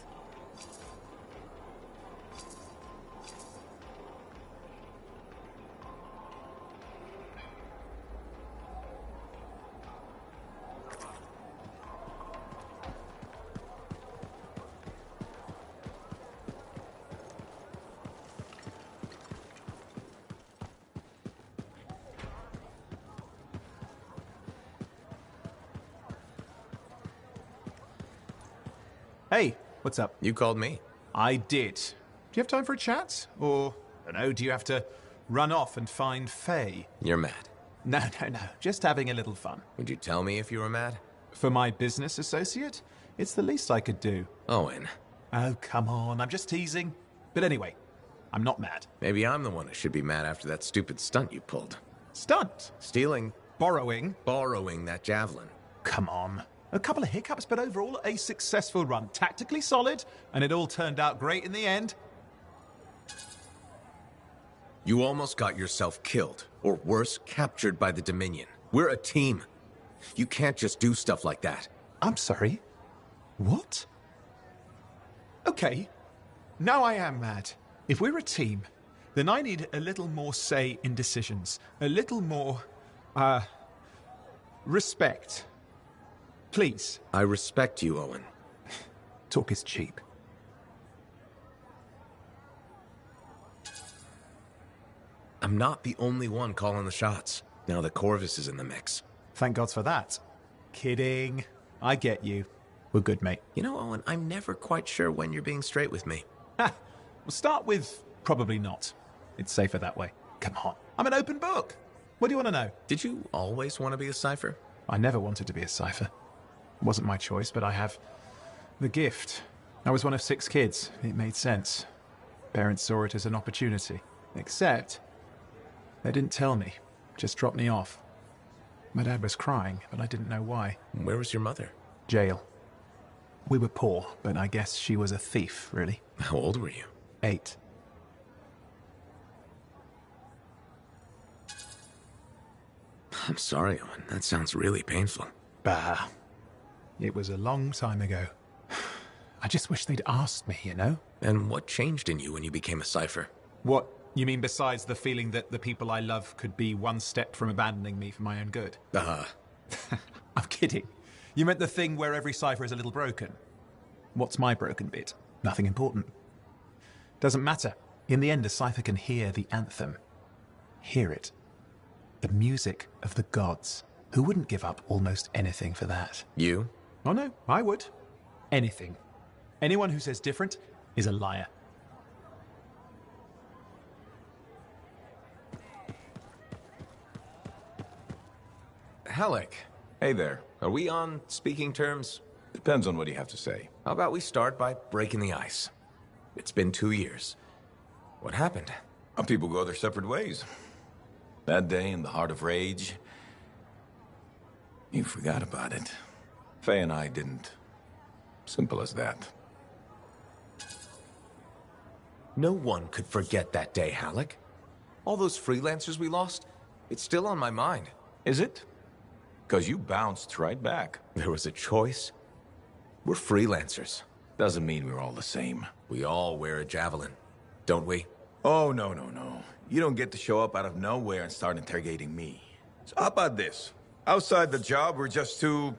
Speaker 7: Hey, what's up?
Speaker 3: You called me.
Speaker 7: I did. Do you have time for a chat? Or, I don't know, do you have to run off and find Faye?
Speaker 3: You're mad.
Speaker 7: No. Just having a little fun.
Speaker 3: Would you tell me if you were mad?
Speaker 7: For my business associate? It's the least I could do.
Speaker 3: Owen.
Speaker 7: Oh, come on. I'm just teasing. But anyway, I'm not mad.
Speaker 3: Maybe I'm the one who should be mad after that stupid stunt you pulled.
Speaker 7: Stunt?
Speaker 3: Stealing.
Speaker 7: Borrowing?
Speaker 3: Borrowing that javelin.
Speaker 7: Come on. A couple of hiccups, but overall a successful run. Tactically solid, and it all turned out great in the end.
Speaker 3: You almost got yourself killed, or worse, captured by the Dominion. We're a team. You can't just do stuff like that.
Speaker 7: I'm sorry? What? Okay, now I am mad. If we're a team, then I need a little more say in decisions. A little more, respect. Please.
Speaker 3: I respect you, Owen.
Speaker 7: Talk is cheap.
Speaker 3: I'm not the only one calling the shots. Now that Corvus is in the mix.
Speaker 7: Thank God for that. Kidding. I get you. We're good, mate.
Speaker 3: You know, Owen, I'm never quite sure when you're being straight with me.
Speaker 7: Ha! We'll start with probably not. It's safer that way. Come on. I'm an open book. What do you want to know?
Speaker 3: Did you always want to be a cipher?
Speaker 7: I never wanted to be a cipher. It wasn't my choice, but I have the gift. I was one of 6 kids. It made sense. Parents saw it as an opportunity. Except, they didn't tell me. Just dropped me off. My dad was crying, but I didn't know why.
Speaker 3: Where was your mother?
Speaker 7: Jail. We were poor, but I guess she was a thief, really.
Speaker 3: How old were you?
Speaker 7: 8.
Speaker 3: I'm sorry, Owen. That sounds really painful.
Speaker 7: Bah. It was a long time ago. I just wish they'd asked me, you know?
Speaker 3: And what changed in you when you became a cipher?
Speaker 7: What? You mean besides the feeling that the people I love could be one step from abandoning me for my own good? I'm kidding. You meant the thing where every cipher is a little broken. What's my broken bit? Nothing important. Doesn't matter. In the end, a cipher can hear the anthem. Hear it. The music of the gods. Who wouldn't give up almost anything for that?
Speaker 3: You?
Speaker 7: Oh no, I would. Anything. Anyone who says different is a liar.
Speaker 3: Halleck.
Speaker 14: Hey there.
Speaker 3: Are we on speaking terms?
Speaker 14: Depends on what you have to say.
Speaker 3: How about we start by breaking the ice? It's been 2 years. What happened?
Speaker 14: People go their separate ways. That day in the heart of rage, you forgot about it. Faye and I didn't. Simple as that.
Speaker 3: No one could forget that day, Halleck. All those freelancers we lost, it's still on my mind.
Speaker 14: Is it? Because you bounced right back.
Speaker 3: There was a choice. We're freelancers.
Speaker 14: Doesn't mean we're all the same.
Speaker 3: We all wear a javelin, don't we?
Speaker 14: Oh, no. You don't get to show up out of nowhere and start interrogating me. So how about this? Outside the job, we're just two,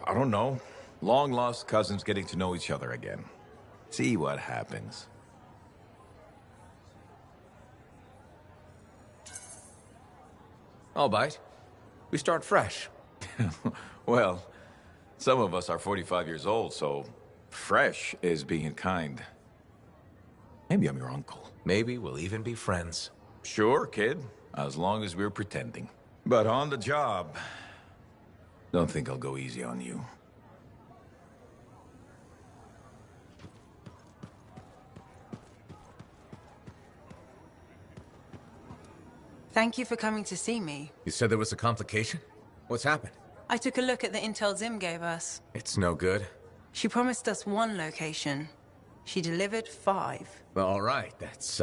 Speaker 14: I don't know, long-lost cousins getting to know each other again. See what happens.
Speaker 3: I'll bite. We start fresh.
Speaker 14: Well, some of us are 45 years old, so fresh is being kind. Maybe I'm your uncle.
Speaker 3: Maybe we'll even be friends.
Speaker 14: Sure, kid. As long as we're pretending. But on the job, don't think I'll go easy on you.
Speaker 16: Thank you for coming to see me.
Speaker 3: You said there was a complication? What's happened?
Speaker 16: I took a look at the intel Zim gave us.
Speaker 3: It's no good.
Speaker 16: She promised us 1 location. She delivered 5.
Speaker 3: Well, all right, that's,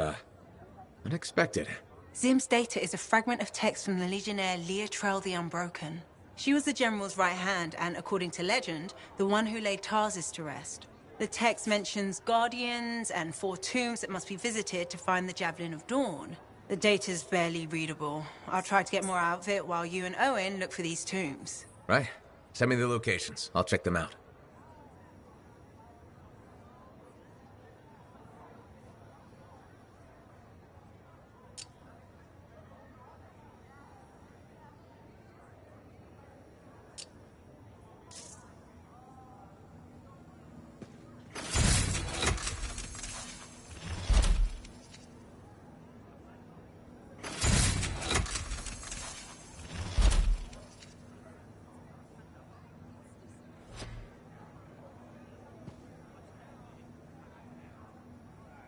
Speaker 3: unexpected.
Speaker 16: Zim's data is a fragment of text from the Legionnaire Leotrel the Unbroken. She was the General's right hand and, according to legend, the one who laid Tarsus to rest. The text mentions guardians and 4 tombs that must be visited to find the Javelin of Dawn. The data's barely readable. I'll try to get more out of it while you and Owen look for these tombs.
Speaker 3: Right. Send me the locations. I'll check them out.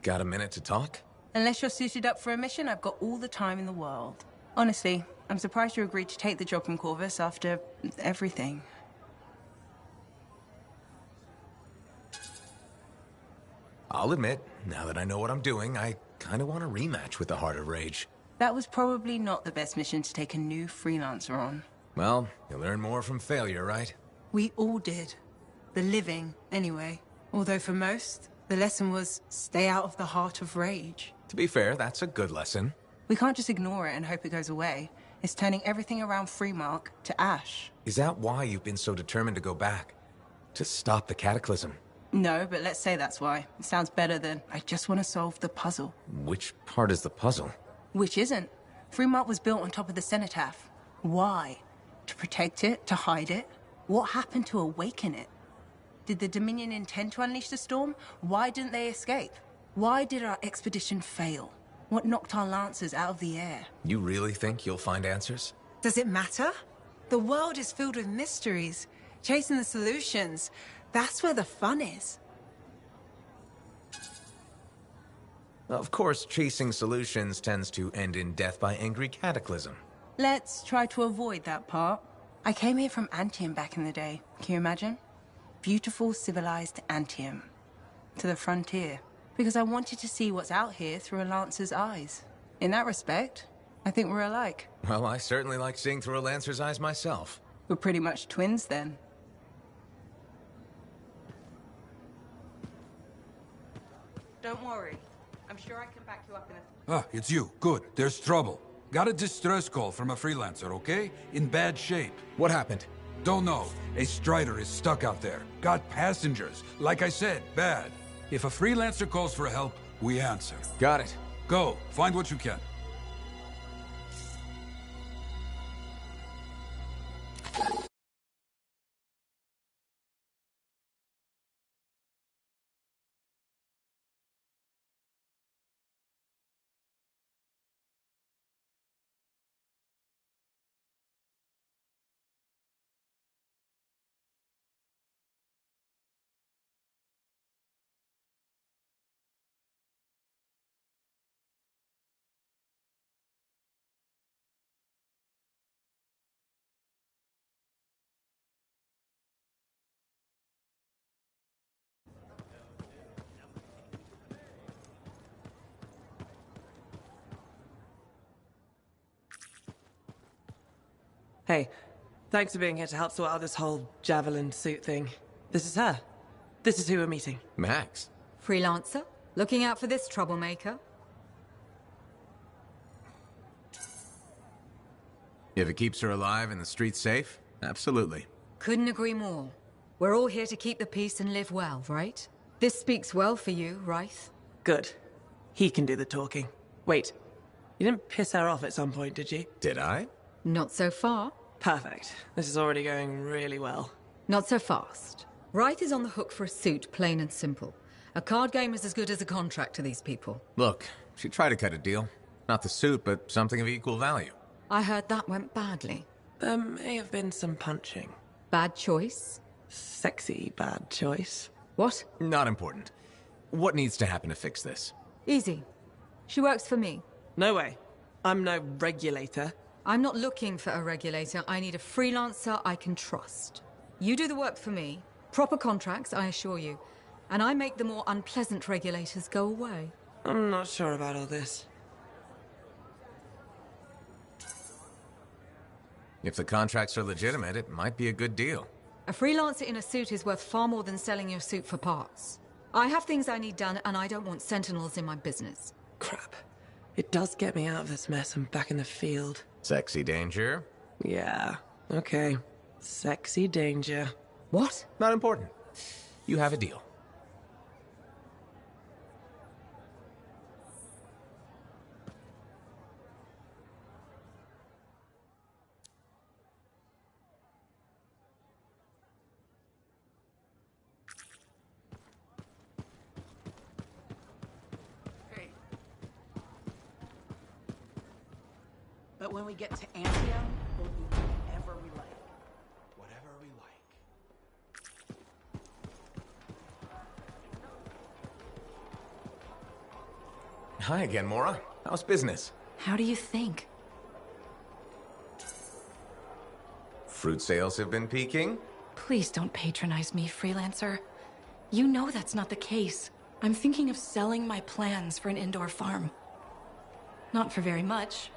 Speaker 3: Got a minute to talk?
Speaker 16: Unless you're suited up for a mission, I've got all the time in the world. Honestly, I'm surprised you agreed to take the job from Corvus after everything.
Speaker 3: I'll admit, now that I know what I'm doing, I kind of want a rematch with the Heart of Rage.
Speaker 16: That was probably not the best mission to take a new freelancer on.
Speaker 3: Well, you learn more from failure, right?
Speaker 16: We all did. The living, anyway. Although for most, the lesson was stay out of the Heart of Rage.
Speaker 3: To be fair, that's a good lesson.
Speaker 16: We can't just ignore it and hope it goes away. It's turning everything around Freemark to ash.
Speaker 3: Is that why you've been so determined to go back? To stop the Cataclysm?
Speaker 16: No, but let's say that's why. It sounds better than, I just want to solve the puzzle.
Speaker 3: Which part is the puzzle?
Speaker 16: Which isn't. Freemark was built on top of the Cenotaph. Why? To protect it? To hide it? What happened to awaken it? Did the Dominion intend to unleash the storm? Why didn't they escape? Why did our expedition fail? What knocked our lancers out of the air?
Speaker 3: You really think you'll find answers?
Speaker 16: Does it matter? The world is filled with mysteries. Chasing the solutions, that's where the fun is.
Speaker 3: Of course, chasing solutions tends to end in death by angry cataclysm.
Speaker 16: Let's try to avoid that part. I came here from Antium back in the day. Can you imagine? Beautiful, civilized Antium. To the frontier. Because I wanted to see what's out here through a Lancer's eyes. In that respect, I think we're alike.
Speaker 3: Well, I certainly like seeing through a Lancer's eyes myself.
Speaker 16: We're pretty much twins then. Don't worry. I'm sure I can back you up in a...
Speaker 6: Ah, it's you. Good. There's trouble. Got a distress call from a freelancer, okay? In bad shape.
Speaker 3: What happened?
Speaker 6: Don't know. A Strider is stuck out there. Got passengers. Like I said, bad. If a freelancer calls for help, we answer.
Speaker 3: Got it.
Speaker 6: Go. Find what you can.
Speaker 5: Hey, thanks for being here to help sort out this whole Javelin suit thing. This is her. This is who we're meeting.
Speaker 3: Max.
Speaker 19: Freelancer? Looking out for this troublemaker?
Speaker 3: If it keeps her alive and the streets safe, absolutely.
Speaker 19: Couldn't agree more. We're all here to keep the peace and live well, right? This speaks well for you, Rice.
Speaker 5: Good. He can do the talking. Wait, you didn't piss her off at some point, did you?
Speaker 3: Did I?
Speaker 19: Not so far.
Speaker 5: Perfect. This is already going really well.
Speaker 19: Not so fast. Wright is on the hook for a suit, plain and simple. A card game is as good as a contract to these people.
Speaker 3: Look, she tried to cut a deal. Not the suit, but something of equal value.
Speaker 19: I heard that went badly.
Speaker 5: There may have been some punching.
Speaker 19: Bad choice?
Speaker 5: Sexy bad choice.
Speaker 19: What?
Speaker 3: Not important. What needs to happen to fix this?
Speaker 19: Easy. She works for me.
Speaker 5: No way. I'm no regulator.
Speaker 19: I'm not looking for a regulator. I need a freelancer I can trust. You do the work for me. Proper contracts, I assure you. And I make the more unpleasant regulators go away.
Speaker 5: I'm not sure about all this.
Speaker 3: If the contracts are legitimate, it might be a good deal.
Speaker 19: A freelancer in a suit is worth far more than selling your suit for parts. I have things I need done, and I don't want sentinels in my business.
Speaker 5: Crap. It does get me out of this mess and back in the field.
Speaker 3: Sexy danger?
Speaker 5: Yeah, okay. Sexy danger.
Speaker 19: What?
Speaker 3: Not important. You have a deal.
Speaker 20: But when we get to Antio, we'll do whatever we like.
Speaker 7: Whatever we like.
Speaker 3: Hi again, Mora. How's business?
Speaker 8: How do you think?
Speaker 3: Fruit sales have been peaking?
Speaker 8: Please don't patronize me, freelancer. You know that's not the case. I'm thinking of selling my plans for an indoor farm. Not for very much,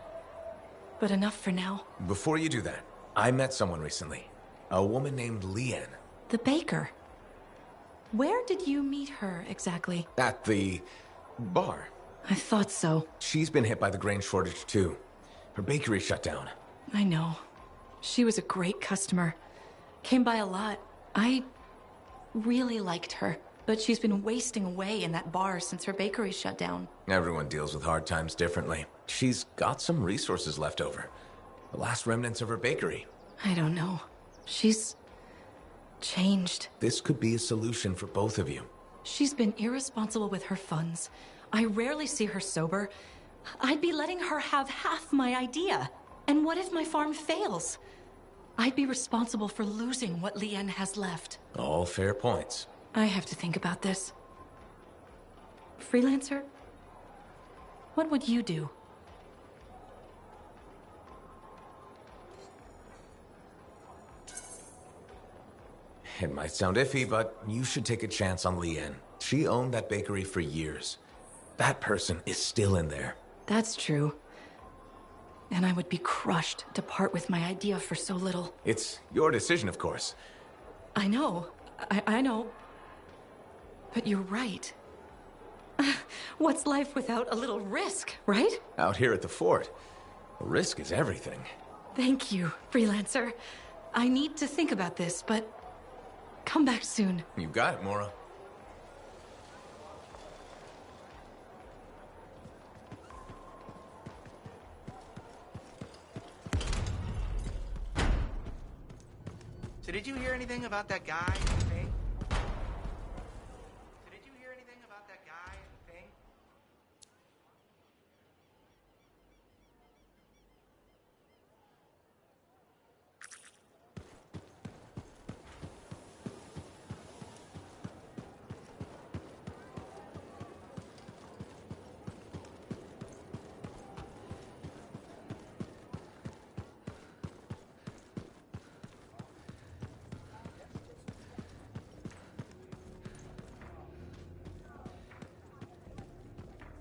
Speaker 8: but enough for now.
Speaker 3: Before you do that, I met someone recently. A woman named Leanne.
Speaker 8: The baker. Where did you meet her exactly?
Speaker 3: At the bar.
Speaker 8: I thought so.
Speaker 3: She's been hit by the grain shortage too. Her bakery shut down.
Speaker 8: I know. She was a great customer. Came by a lot. I really liked her. But she's been wasting away in that bar since her bakery shut down.
Speaker 3: Everyone deals with hard times differently. She's got some resources left over. The last remnants of her bakery.
Speaker 8: I don't know. She's changed.
Speaker 3: This could be a solution for both of you.
Speaker 8: She's been irresponsible with her funds. I rarely see her sober. I'd be letting her have half my idea. And what if my farm fails? I'd be responsible for losing what Leanne has left.
Speaker 3: All fair points.
Speaker 8: I have to think about this. Freelancer? What would you do?
Speaker 3: It might sound iffy, but you should take a chance on Leanne. She owned that bakery for years. That person is still in there.
Speaker 8: That's true. And I would be crushed to part with my idea for so little.
Speaker 3: It's your decision, of course.
Speaker 8: I know. I know. But you're right. What's life without a little risk, right?
Speaker 3: Out here at the fort, risk is everything.
Speaker 8: Thank you, freelancer. I need to think about this, but come back soon.
Speaker 3: You got it, Mora.
Speaker 20: So did you hear anything about that guy? Hey? So did you hear anything about that guy? Thing?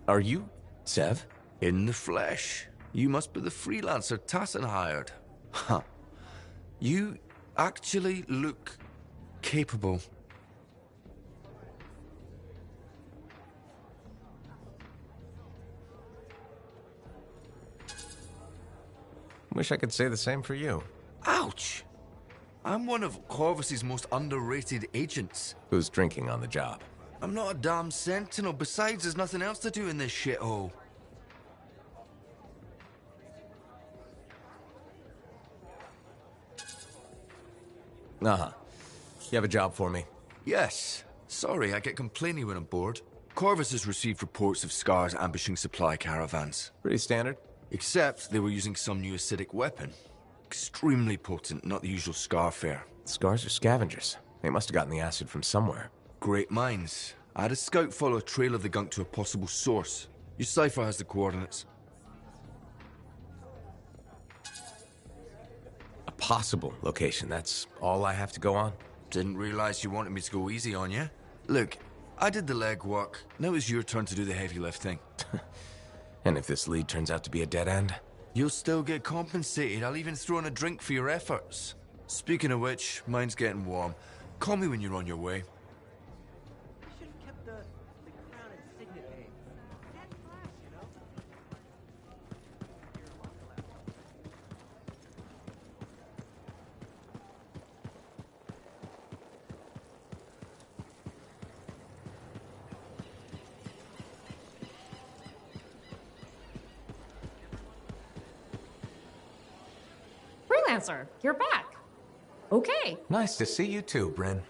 Speaker 21: Are you Sev? In the flesh. You must be the freelancer Tassin hired. Huh. You actually look capable.
Speaker 3: Wish I could say the same for you.
Speaker 21: Ouch! I'm one of Corvus's most underrated agents.
Speaker 3: Who's drinking on the job?
Speaker 21: I'm not a damn sentinel. Besides, there's nothing else to do in this shithole.
Speaker 3: Uh-huh. You have a job for me?
Speaker 21: Yes. Sorry, I get complainy when I'm bored. Corvus has received reports of Scars ambushing supply caravans.
Speaker 3: Pretty standard.
Speaker 21: Except they were using some new acidic weapon. Extremely potent, not the usual Scar fare.
Speaker 3: Scars are scavengers. They must have gotten the acid from somewhere.
Speaker 21: Great minds. I had a scout follow a trail of the gunk to a possible source. Your cipher has the coordinates.
Speaker 3: A possible location, that's all I have to go on?
Speaker 21: Didn't realize you wanted me to go easy on you. Look, I did the legwork. Now it's your turn to do the heavy lifting.
Speaker 3: And if this lead turns out to be a dead end?
Speaker 21: You'll still get compensated. I'll even throw in a drink for your efforts. Speaking of which, mine's getting warm. Call me when you're on your way.
Speaker 10: Freelancer, you're back. Okay.
Speaker 3: Nice to see you too, Bryn.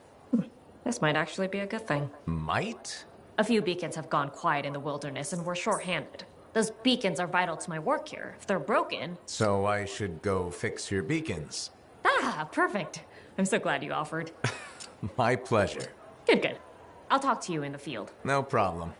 Speaker 10: This might actually be a good thing.
Speaker 3: Might?
Speaker 10: A few beacons have gone quiet in the wilderness and we're short-handed. Those beacons are vital to my work here. If they're broken...
Speaker 3: So I should go fix your beacons.
Speaker 10: Ah, perfect. I'm so glad you offered.
Speaker 3: My pleasure.
Speaker 10: Good, good. I'll talk to you in the field.
Speaker 3: No problem.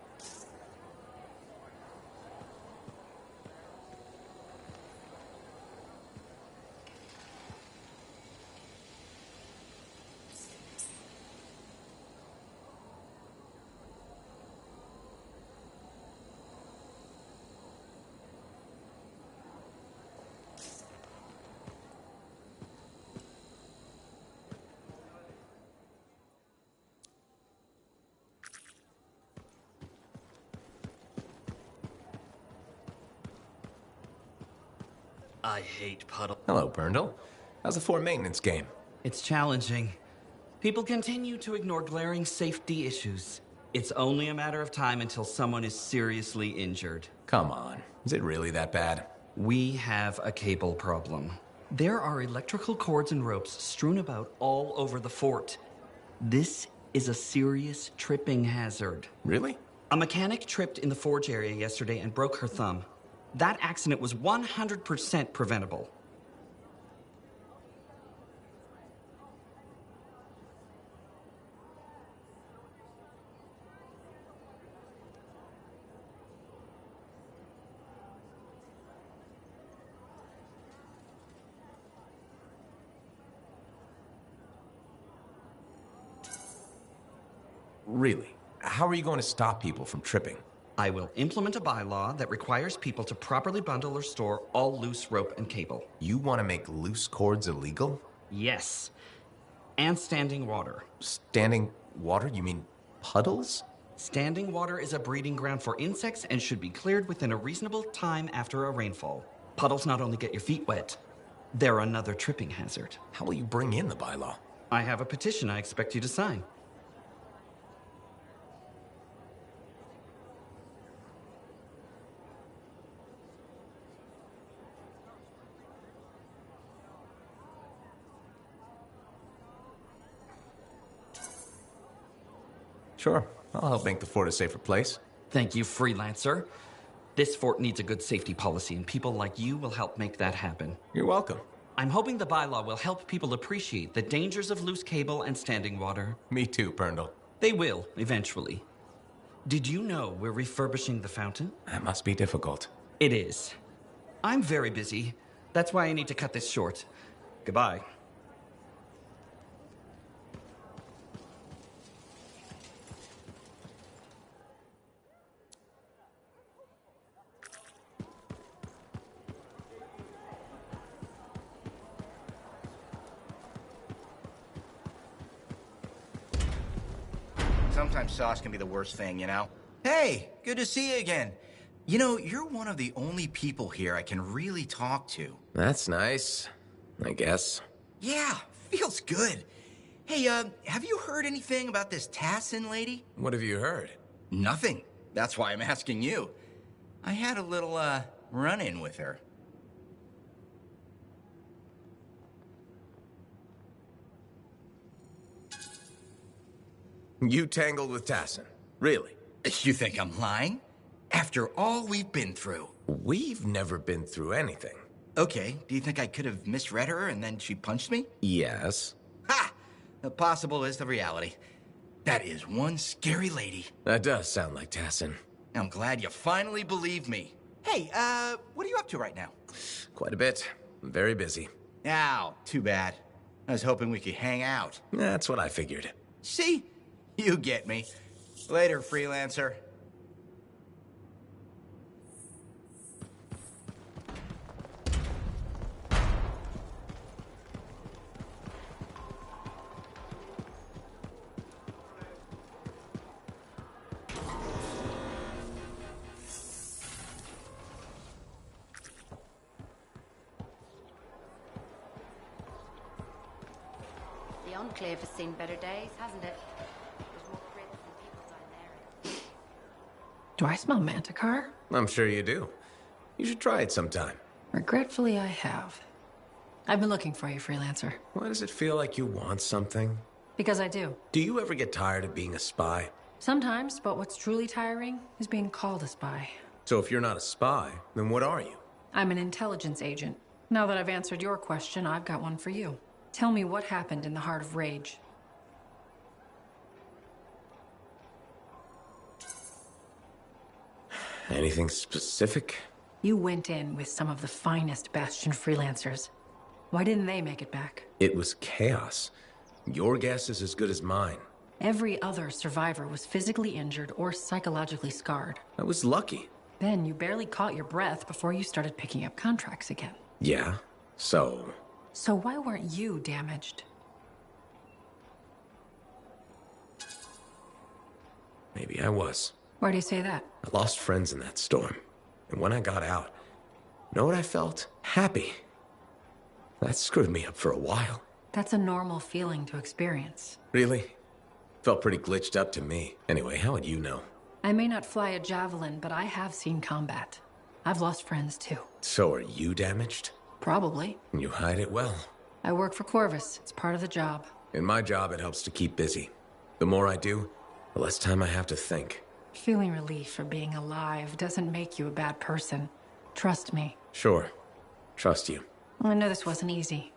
Speaker 22: I hate puddle.
Speaker 3: Hello, Burndle. How's the fort maintenance game?
Speaker 22: It's challenging. People continue to ignore glaring safety issues. It's only a matter of time until someone is seriously injured.
Speaker 3: Come on. Is it really that bad?
Speaker 22: We have a cable problem. There are electrical cords and ropes strewn about all over the fort. This is a serious tripping hazard.
Speaker 3: Really?
Speaker 22: A mechanic tripped in the forge area yesterday and broke her thumb. That accident was 100% preventable.
Speaker 3: Really? How are you going to stop people from tripping?
Speaker 22: I will implement a bylaw that requires people to properly bundle or store all loose rope and cable.
Speaker 3: You want to make loose cords illegal?
Speaker 22: Yes. And standing water.
Speaker 3: Standing water? You mean puddles?
Speaker 22: Standing water is a breeding ground for insects and should be cleared within a reasonable time after a rainfall. Puddles not only get your feet wet, they're another tripping hazard.
Speaker 3: How will you bring in the bylaw?
Speaker 22: I have a petition I expect you to sign.
Speaker 3: Sure. I'll help make the fort a safer place.
Speaker 22: Thank you, freelancer. This fort needs a good safety policy, and people like you will help make that happen.
Speaker 3: You're welcome.
Speaker 22: I'm hoping the bylaw will help people appreciate the dangers of loose cable and standing water.
Speaker 3: Me too, Burndle.
Speaker 22: They will, eventually. Did you know we're refurbishing the fountain?
Speaker 3: That must be difficult.
Speaker 22: It is. I'm very busy. That's why I need to cut this short. Goodbye.
Speaker 20: Sometimes sauce can be the worst thing, you know? Hey, good to see you again.
Speaker 4: You know, you're one of the only people here I can really talk to.
Speaker 3: That's nice, I guess.
Speaker 4: Yeah, feels good. Hey, have you heard anything about this Tassin lady?
Speaker 3: What have you heard?
Speaker 4: Nothing. That's why I'm asking you. I had a little, run-in with her.
Speaker 3: You tangled with Tassin? Really?
Speaker 4: You think I'm lying? After all we've been through.
Speaker 3: We've never been through anything.
Speaker 4: Okay, do you think I could have misread her and then she punched me?
Speaker 3: Yes.
Speaker 4: Ha! The possible is the reality. That is one scary lady.
Speaker 3: That does sound like Tassin.
Speaker 4: I'm glad you finally believe me. Hey, what are you up to right now?
Speaker 3: Quite a bit. I'm very busy.
Speaker 4: Ow, too bad. I was hoping we could hang out.
Speaker 3: That's what I figured.
Speaker 4: See? You get me. Later, freelancer.
Speaker 1: The Enclave has seen better days, hasn't it? There's more crits and people down there.
Speaker 8: Do I smell Manticar?
Speaker 3: I'm sure you do. You should try it sometime.
Speaker 8: Regretfully, I have. I've been looking for you, freelancer.
Speaker 3: Why does it feel like you want something?
Speaker 8: Because I do.
Speaker 3: Do you ever get tired of being a spy?
Speaker 8: Sometimes, but what's truly tiring is being called a spy.
Speaker 3: So if you're not a spy, then what are you?
Speaker 8: I'm an intelligence agent. Now that I've answered your question, I've got one for you. Tell me what happened in the Heart of Rage.
Speaker 3: Anything specific?
Speaker 8: You went in with some of the finest Bastion freelancers. Why didn't they make it back?
Speaker 3: It was chaos. Your guess is as good as mine.
Speaker 8: Every other survivor was physically injured or psychologically scarred.
Speaker 3: I was lucky.
Speaker 8: Then you barely caught your breath before you started picking up contracts again.
Speaker 3: Yeah, so...
Speaker 8: So why weren't you damaged?
Speaker 3: Maybe I was.
Speaker 8: Why do you say that?
Speaker 3: I lost friends in that storm. And when I got out, you know what I felt? Happy. That screwed me up for a while.
Speaker 8: That's a normal feeling to experience.
Speaker 3: Really? Felt pretty glitched up to me. Anyway, how would you know?
Speaker 8: I may not fly a javelin, but I have seen combat. I've lost friends too.
Speaker 3: So are you damaged?
Speaker 8: Probably.
Speaker 3: You hide it well.
Speaker 8: I work for Corvus. It's part of the job.
Speaker 3: In my job, it helps to keep busy. The more I do, the less time I have to think.
Speaker 8: Feeling relief for being alive doesn't make you a bad person. Trust me.
Speaker 3: Sure. Trust you.
Speaker 8: I know this wasn't easy.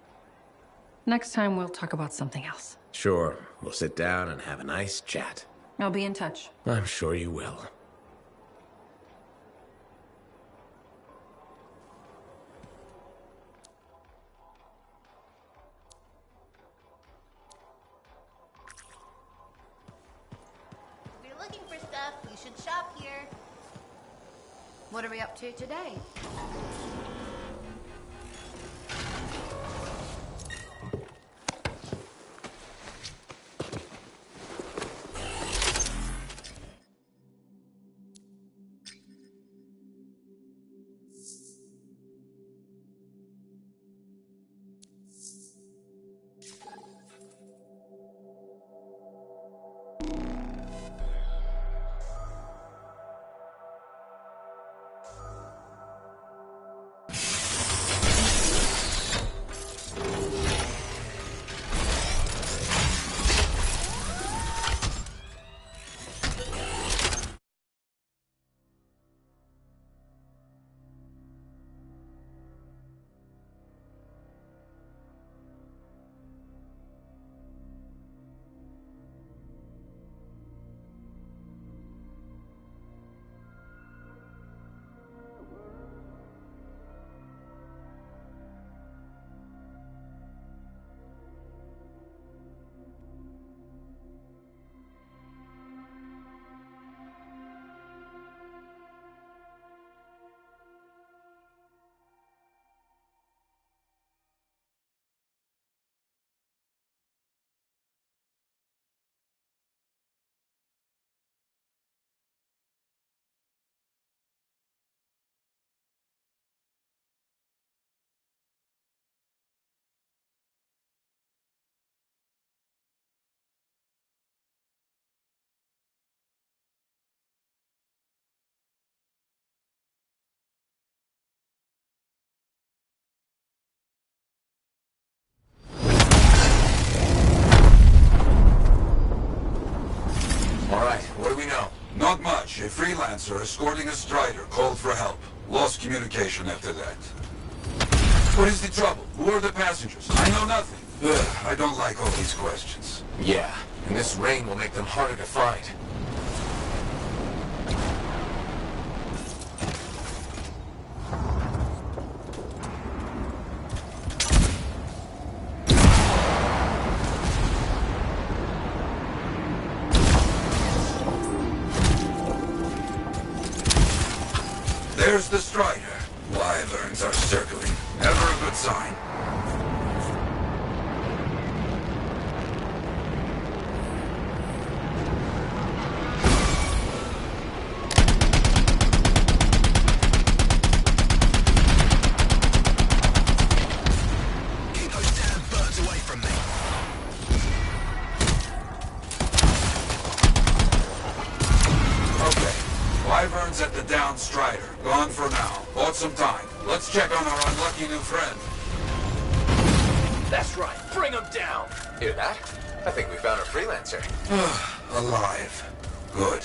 Speaker 8: Next time, we'll talk about something else.
Speaker 3: Sure. We'll sit down and have a nice chat.
Speaker 8: I'll be in touch.
Speaker 3: I'm sure you will.
Speaker 2: If you're looking for stuff, you should shop here.
Speaker 1: What are we up to today?
Speaker 6: freelancer escorting a Strider called for help. Lost communication after that. What is the trouble? Who are the passengers? I know nothing. Ugh, I don't like all these questions.
Speaker 3: Yeah, and this rain will make them harder to find.
Speaker 6: There's the Strider. Wyverns are circling. Never a good sign.
Speaker 18: Keep those damn birds away from me.
Speaker 6: Okay. Wyverns at the down Strider. Gone for now. Bought some time. Let's check on our unlucky new friend.
Speaker 3: That's right. Bring him down. Hear that? I think we found a freelancer.
Speaker 6: Alive. Good.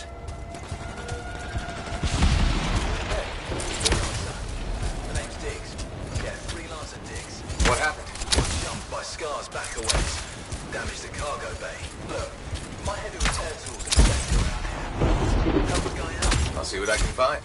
Speaker 13: The name's Diggs. Yeah, freelancer Diggs.
Speaker 3: What happened?
Speaker 13: Jumped by Scar's back away. Damaged the cargo bay. Look, my heavy repair tools are stacked around here. Help a guy out.
Speaker 3: I'll see what I can find.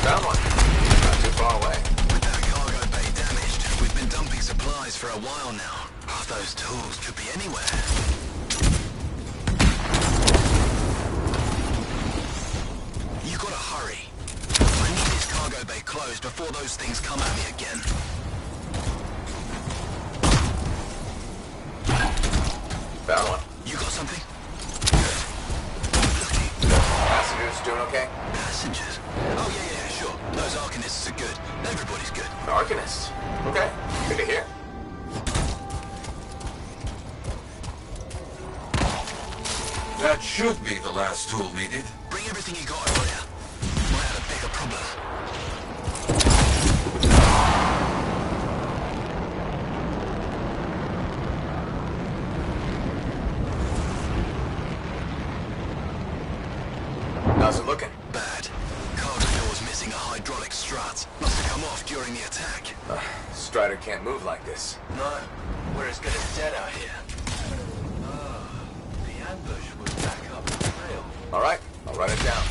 Speaker 3: Found one. Not too far away.
Speaker 18: With that cargo bay damaged, we've been dumping supplies for a while now. Half those tools could be anywhere. You gotta hurry. I need this cargo bay closed before those things come at me again.
Speaker 3: Found one.
Speaker 18: You got something?
Speaker 3: Passengers doing okay?
Speaker 18: Passengers? Oh, yeah, sure. Those Arcanists are good. Everybody's good.
Speaker 3: Arcanists? Okay. Good to hear.
Speaker 6: That should be the last tool needed.
Speaker 18: Bring everything you got over here. Might have a bigger problem.
Speaker 3: How's it looking?
Speaker 18: Bad. Cargo door's missing a hydraulic strut. Must have come off during the attack.
Speaker 3: Strider can't move like this.
Speaker 13: No, we're as good as dead out here. The ambush was back up the trail.
Speaker 3: All right, I'll write it down.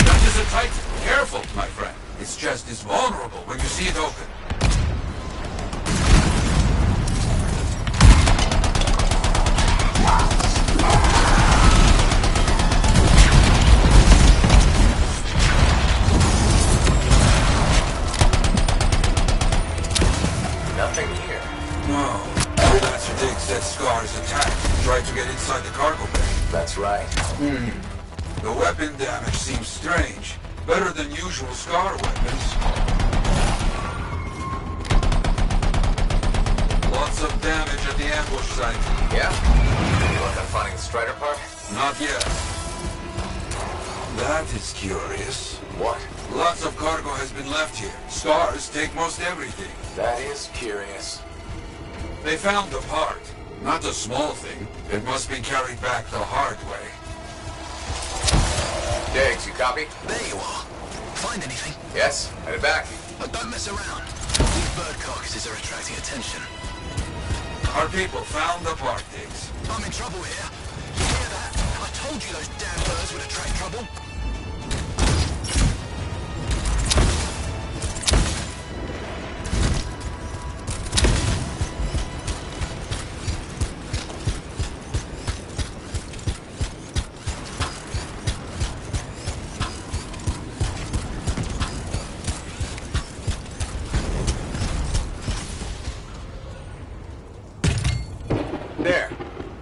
Speaker 6: That is a Titan. Careful, my friend. Its chest is vulnerable when you see it open.
Speaker 3: Nothing here.
Speaker 6: No. That's Diggs said Scar's attack. Tried to get inside the cargo bay.
Speaker 3: That's right.
Speaker 6: The weapon damage seems strange. Better than usual Scar weapons. Lots of damage at the ambush site.
Speaker 3: Yeah? Any luck on finding the Strider part?
Speaker 6: Not yet. That is curious.
Speaker 3: What?
Speaker 6: Lots of cargo has been left here. Scars take most everything.
Speaker 3: That is curious.
Speaker 6: They found the part. Not a small thing. It must be carried back the hard way.
Speaker 3: Diggs, you copy?
Speaker 18: There you are. Find anything?
Speaker 3: Yes, headed back.
Speaker 18: But don't mess around. These bird carcasses are attracting attention.
Speaker 6: Our people found the part, Diggs.
Speaker 18: I'm in trouble here. You hear that? I told you those damn birds would attract trouble.
Speaker 3: There.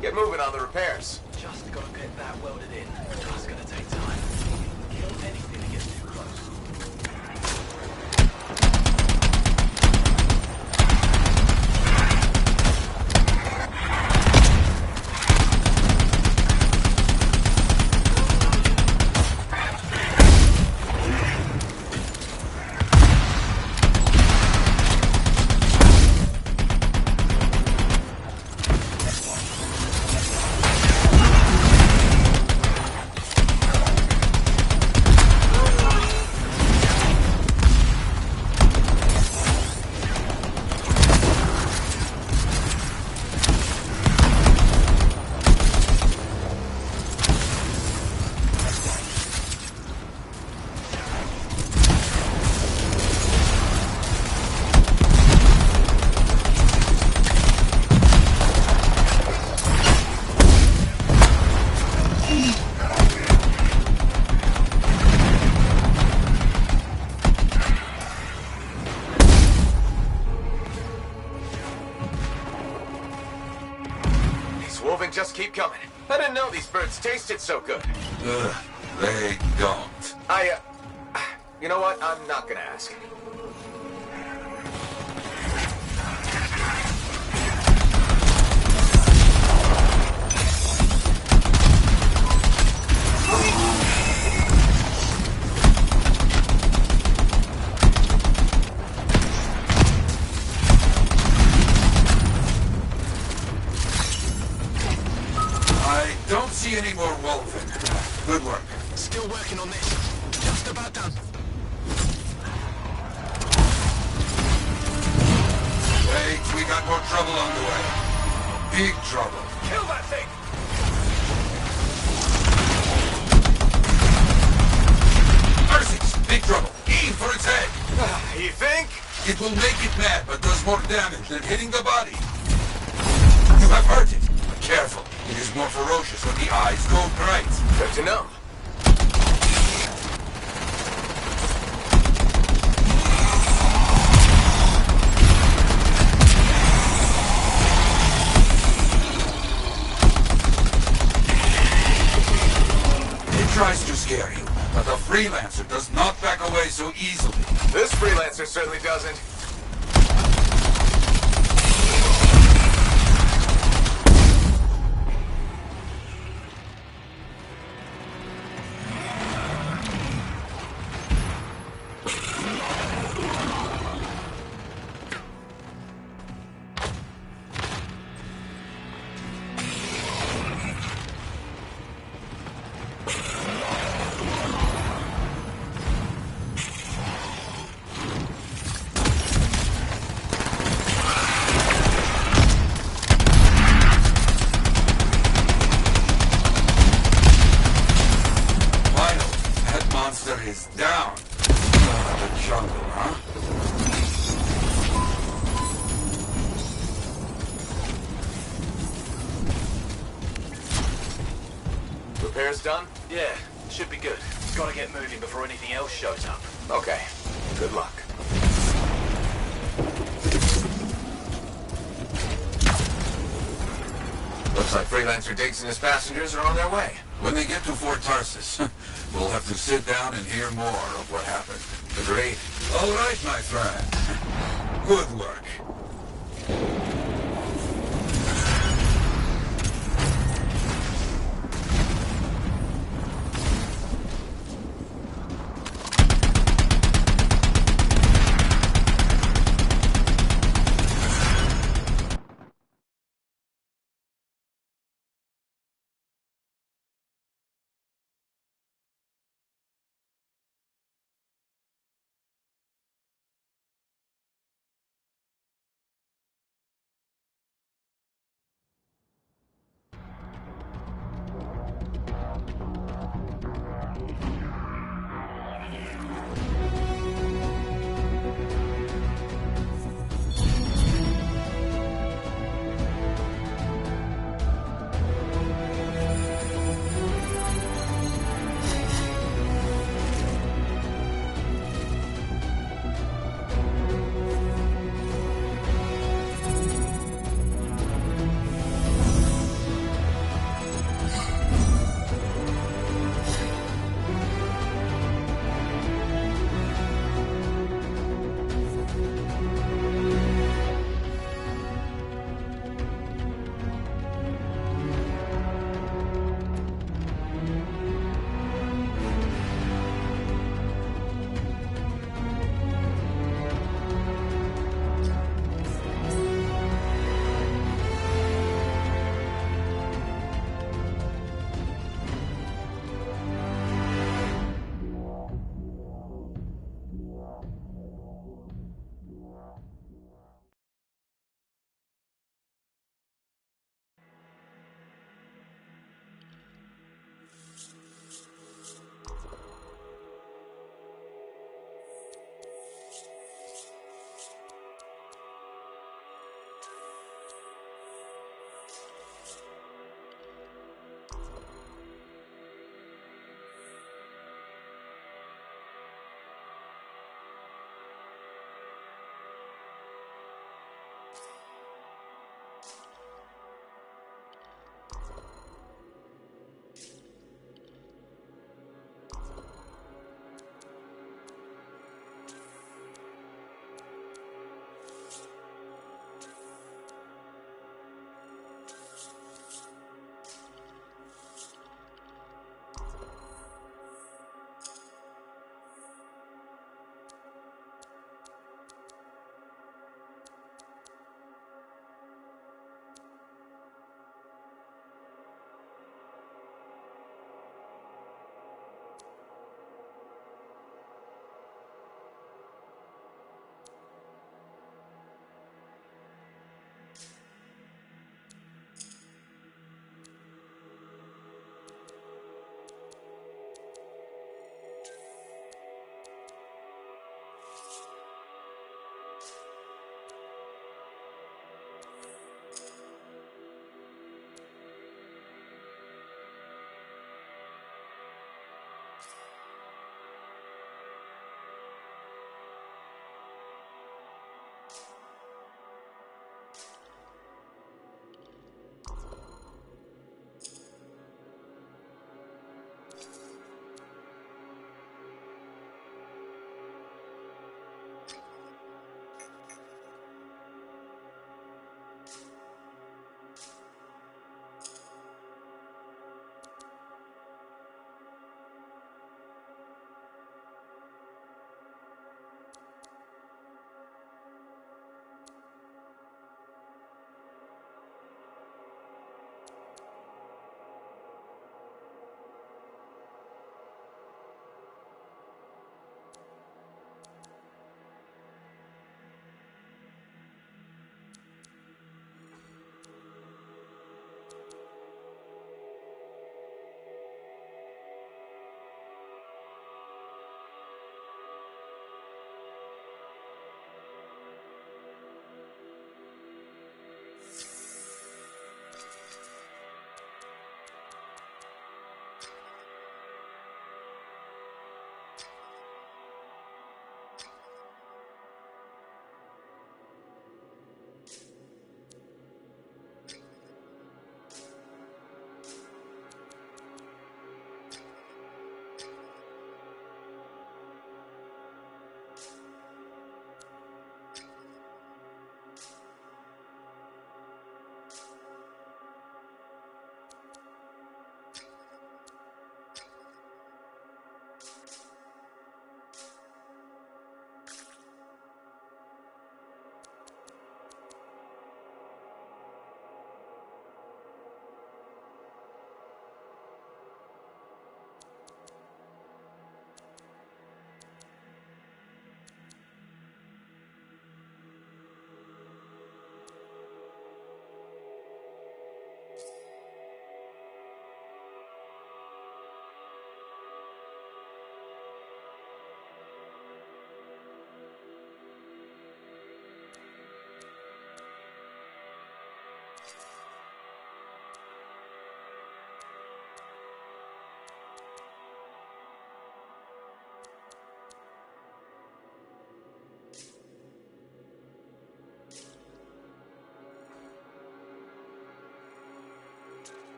Speaker 3: Get moving on the repairs.
Speaker 13: Just gotta get that welded in. That's gonna take time. Kill anything that gets too close.
Speaker 3: Just keep coming. I didn't know these birds tasted so good.
Speaker 6: Ugh, they don't.
Speaker 3: You know what? I'm not gonna ask.
Speaker 6: Don't see any more Wolfen. Good work.
Speaker 13: Still working on this. Just about done.
Speaker 6: Wait, we got more trouble on the way. Big trouble.
Speaker 13: Kill that thing!
Speaker 6: Mercies, big trouble. Aim for its head.
Speaker 3: You think?
Speaker 6: It will make it mad, but does more damage than hitting the body. You have heard it, but careful. It is more ferocious when the eyes go bright.
Speaker 3: Good to know.
Speaker 6: It tries to scare you, but the freelancer does not back away so easily.
Speaker 3: This freelancer certainly doesn't.
Speaker 6: Is down. The jungle, huh?
Speaker 3: Repairs done?
Speaker 13: Yeah, should be good. Gotta get moving before anything else shows up.
Speaker 3: Okay. Good luck. Looks like Freelancer Diggs and his passengers are on their way.
Speaker 6: When they get to Fort Tarsus, we'll have to sit down and hear more of what happened.
Speaker 3: Agreed.
Speaker 6: All right, my friend. Good work.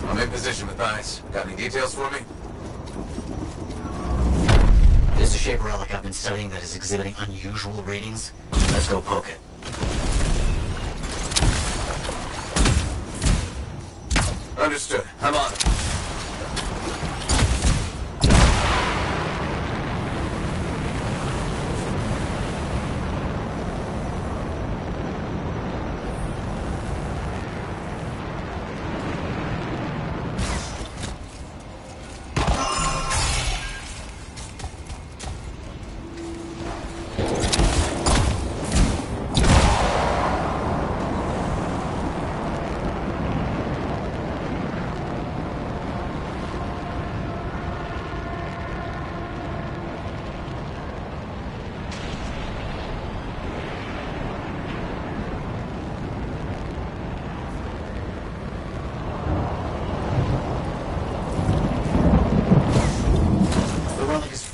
Speaker 6: I'm in position, Matthias. Got any details for me?
Speaker 12: There's a shape relic I've been studying that is exhibiting unusual readings. Let's go poke it.
Speaker 6: Understood. I'm on it.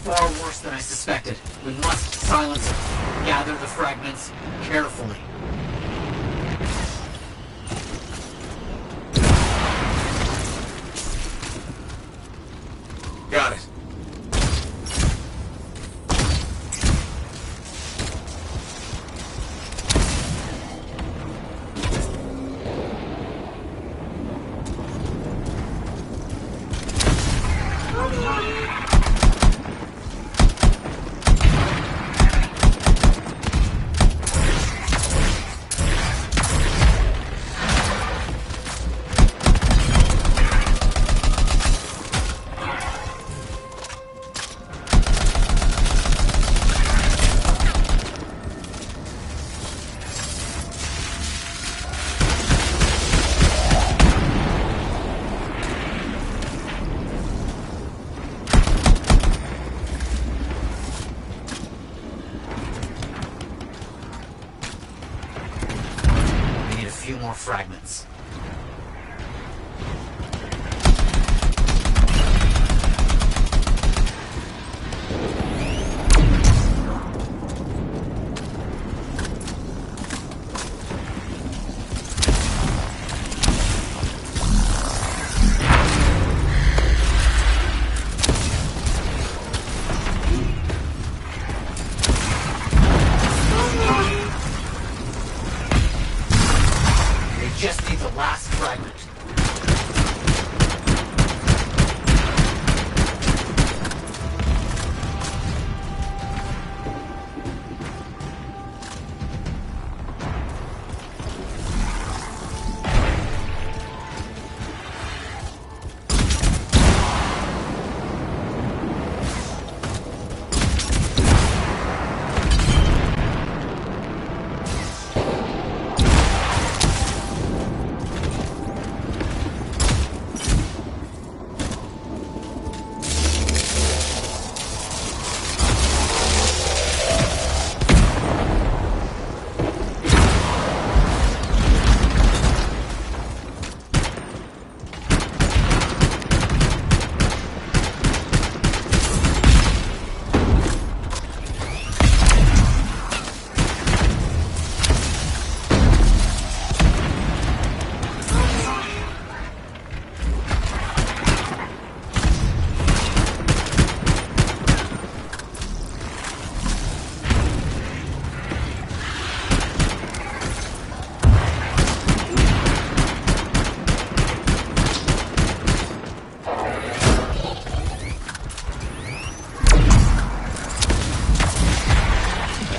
Speaker 12: Far worse than I suspected. We must silence it. Gather the fragments carefully.
Speaker 6: Got it.
Speaker 12: Few more fragments. Just need the last fragment.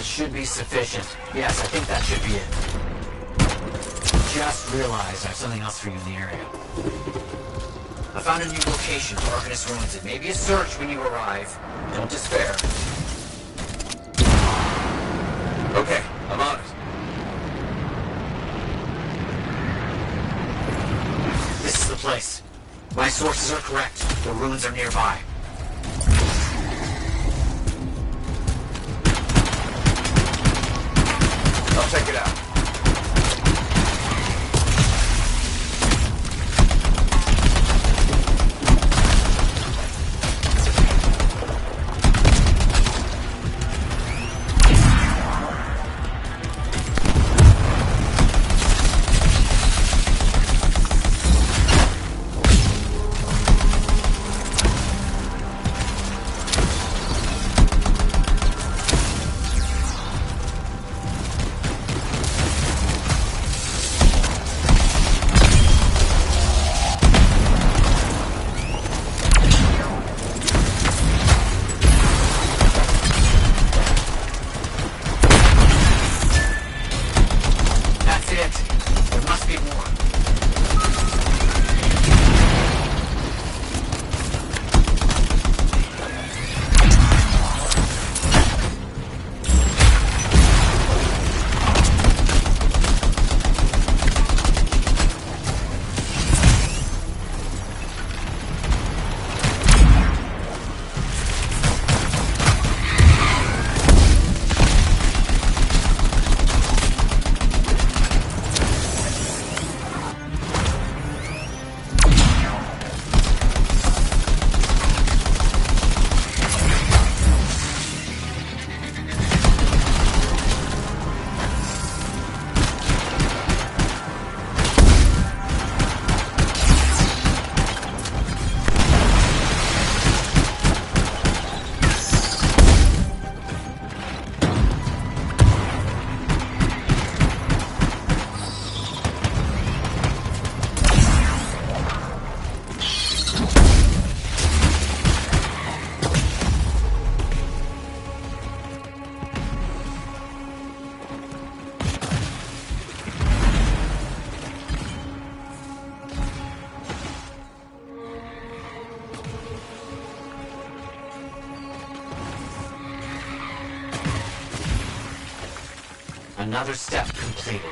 Speaker 12: Should be sufficient. Yes, I think that should be it. Just realized I have something else for you in the area. I found a new location for Arcanist Ruins. It may be a search when you arrive. Don't despair.
Speaker 6: Okay, I'm on it.
Speaker 12: This is the place. My sources are correct. The ruins are nearby.
Speaker 6: I'll check it out.
Speaker 12: Another step completed.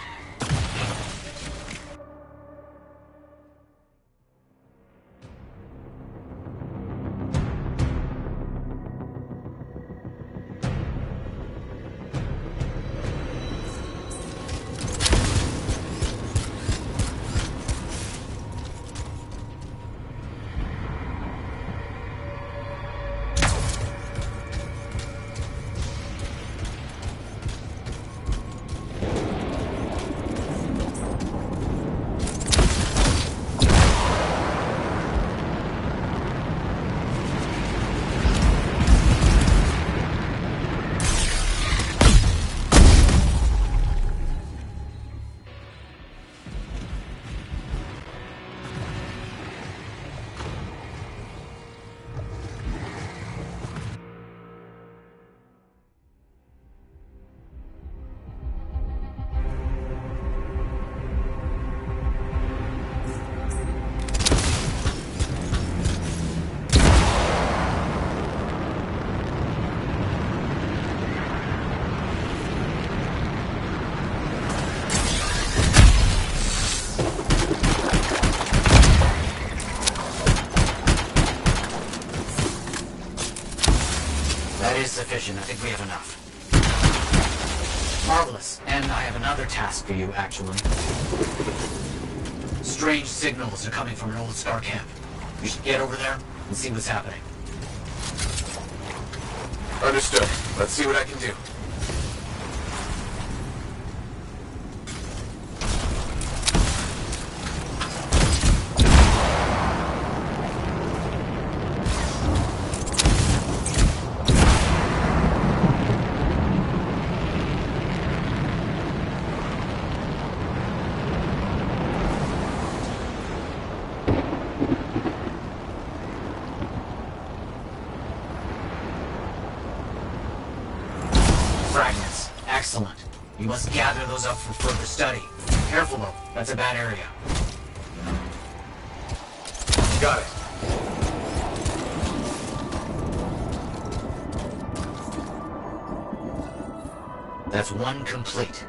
Speaker 12: That is sufficient. I think we have enough. Marvelous. And I have another task for you, actually. Strange signals are coming from an old Scar camp. You should get over there and see what's happening.
Speaker 3: Understood. Let's see what I can do.
Speaker 12: Fragments. Excellent. You must gather those up for further study. Careful though, that's a bad area.
Speaker 3: Got it.
Speaker 12: That's one complete.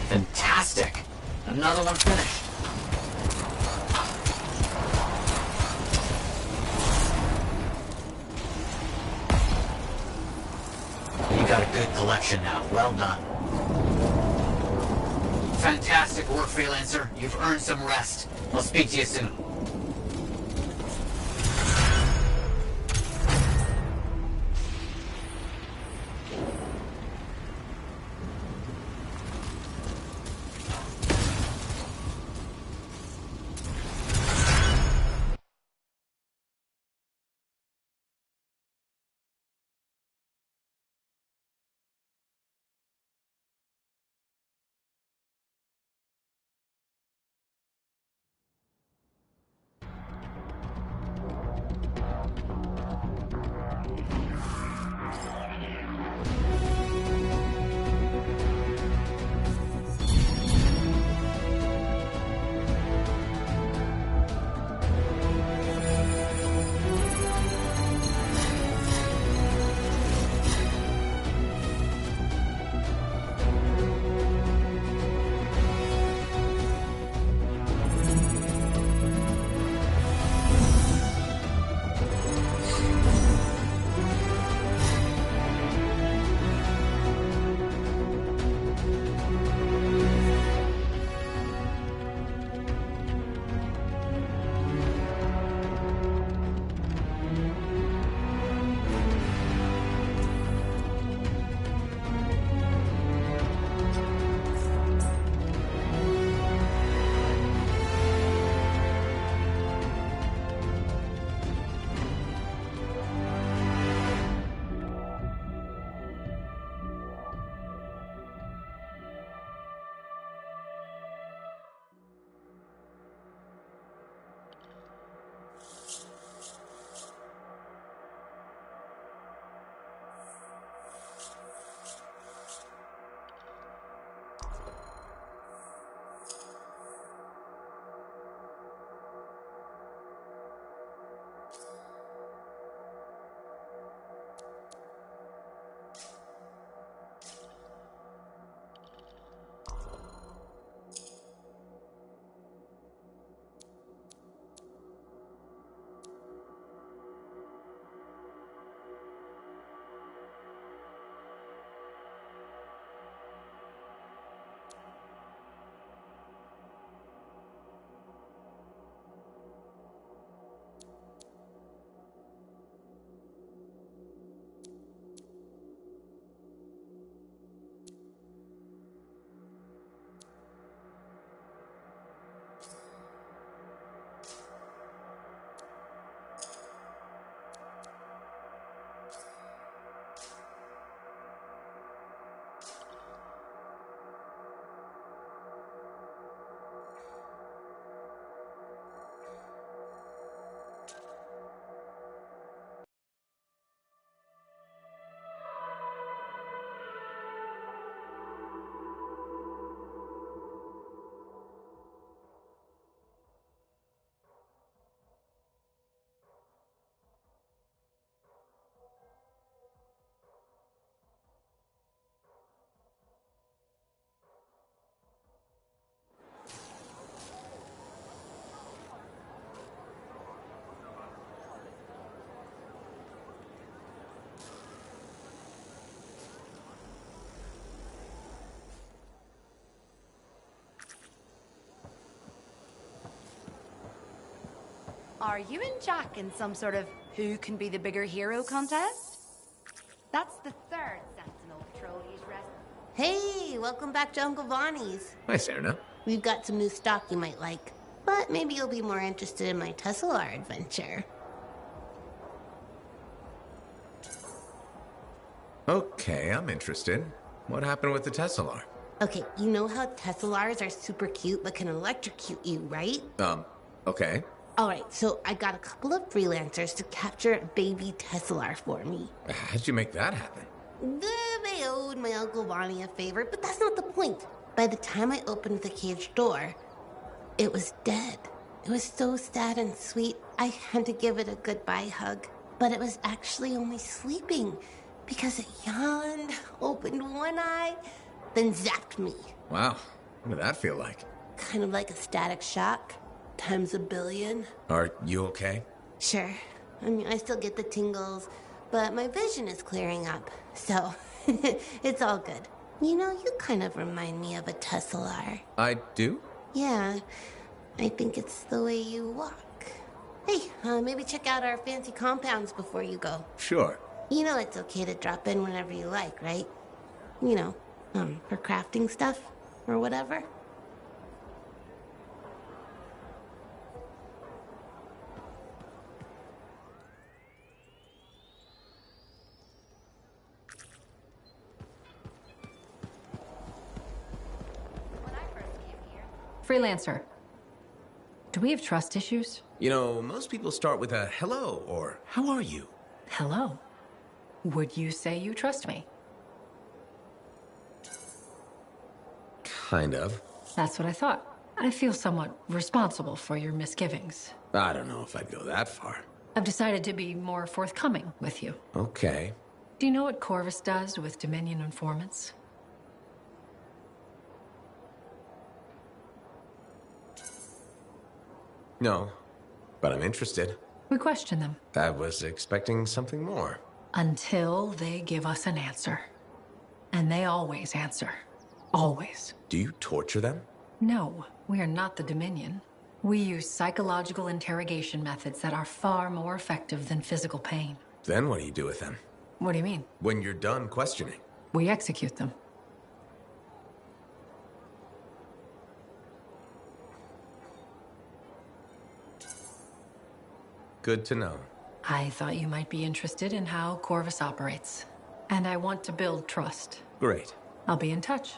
Speaker 12: Fantastic! Another one finished. You got a good collection now. Well done. Fantastic work, Freelancer. You've earned some rest. I'll speak to you soon.
Speaker 1: Are you and Jack in some sort of who can be the bigger hero contest? That's the third Sentinel patrol he's rescued.
Speaker 2: Hey, welcome back to Uncle Vonnie's.
Speaker 3: Hi, Serena.
Speaker 2: We've got some new stock you might like, but maybe you'll be more interested in my Teslar adventure.
Speaker 3: Okay, I'm interested. What happened with the Tesla?
Speaker 2: Okay, you know how Teslars are super cute but can electrocute you, right?
Speaker 3: Okay.
Speaker 2: Alright, so I got a couple of freelancers to capture a baby Teslar for me.
Speaker 3: How'd you make that happen?
Speaker 2: They owed my Uncle Bonnie a favor, but that's not the point. By the time I opened the cage door, it was dead. It was so sad and sweet, I had to give it a goodbye hug. But it was actually only sleeping, because it yawned, opened one eye, then zapped me.
Speaker 3: Wow, what did that feel like?
Speaker 2: Kind of like a static shock, times a billion.
Speaker 3: Are you okay?
Speaker 2: Sure. I mean, I still get the tingles, but my vision is clearing up, so it's all good. You know, you kind of remind me of a Teslar.
Speaker 3: I do?
Speaker 2: Yeah, I think it's the way you walk. Hey, maybe check out our fancy compounds before you go.
Speaker 3: Sure.
Speaker 2: You know it's okay to drop in whenever you like, right? You know, for crafting stuff or whatever.
Speaker 8: Freelancer. Do we have trust issues?
Speaker 3: You know, most people start with a hello or how are you?
Speaker 8: Hello. Would you say you trust me?
Speaker 3: Kind of.
Speaker 8: That's what I thought. I feel somewhat responsible for your misgivings.
Speaker 3: I don't know if I'd go that far.
Speaker 8: I've decided to be more forthcoming with you.
Speaker 3: Okay.
Speaker 8: Do you know what Corvus does with Dominion informants?
Speaker 3: No, but I'm interested.
Speaker 8: We question them.
Speaker 3: I was expecting something more.
Speaker 8: Until they give us an answer. And they always answer. Always.
Speaker 3: Do you torture them?
Speaker 8: No, we are not the Dominion. We use psychological interrogation methods that are far more effective than physical pain.
Speaker 3: Then what do you do with them?
Speaker 8: What do you mean?
Speaker 3: When you're done questioning.
Speaker 8: We execute them.
Speaker 3: Good to know.
Speaker 8: I thought you might be interested in how Corvus operates. And I want to build trust.
Speaker 3: Great.
Speaker 8: I'll be in touch.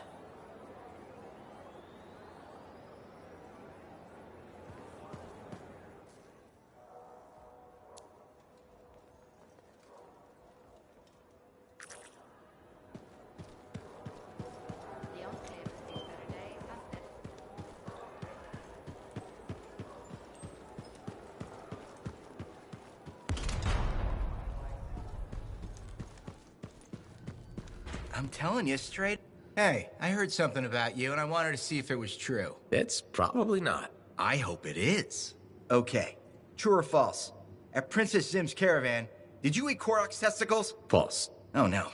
Speaker 20: I'm telling you straight. Hey, I heard something about you and I wanted to see if it was true.
Speaker 3: It's probably not.
Speaker 20: I hope it is. Okay, true or false? At Princess Zim's caravan, did you eat Korok's testicles?
Speaker 3: False.
Speaker 20: Oh no,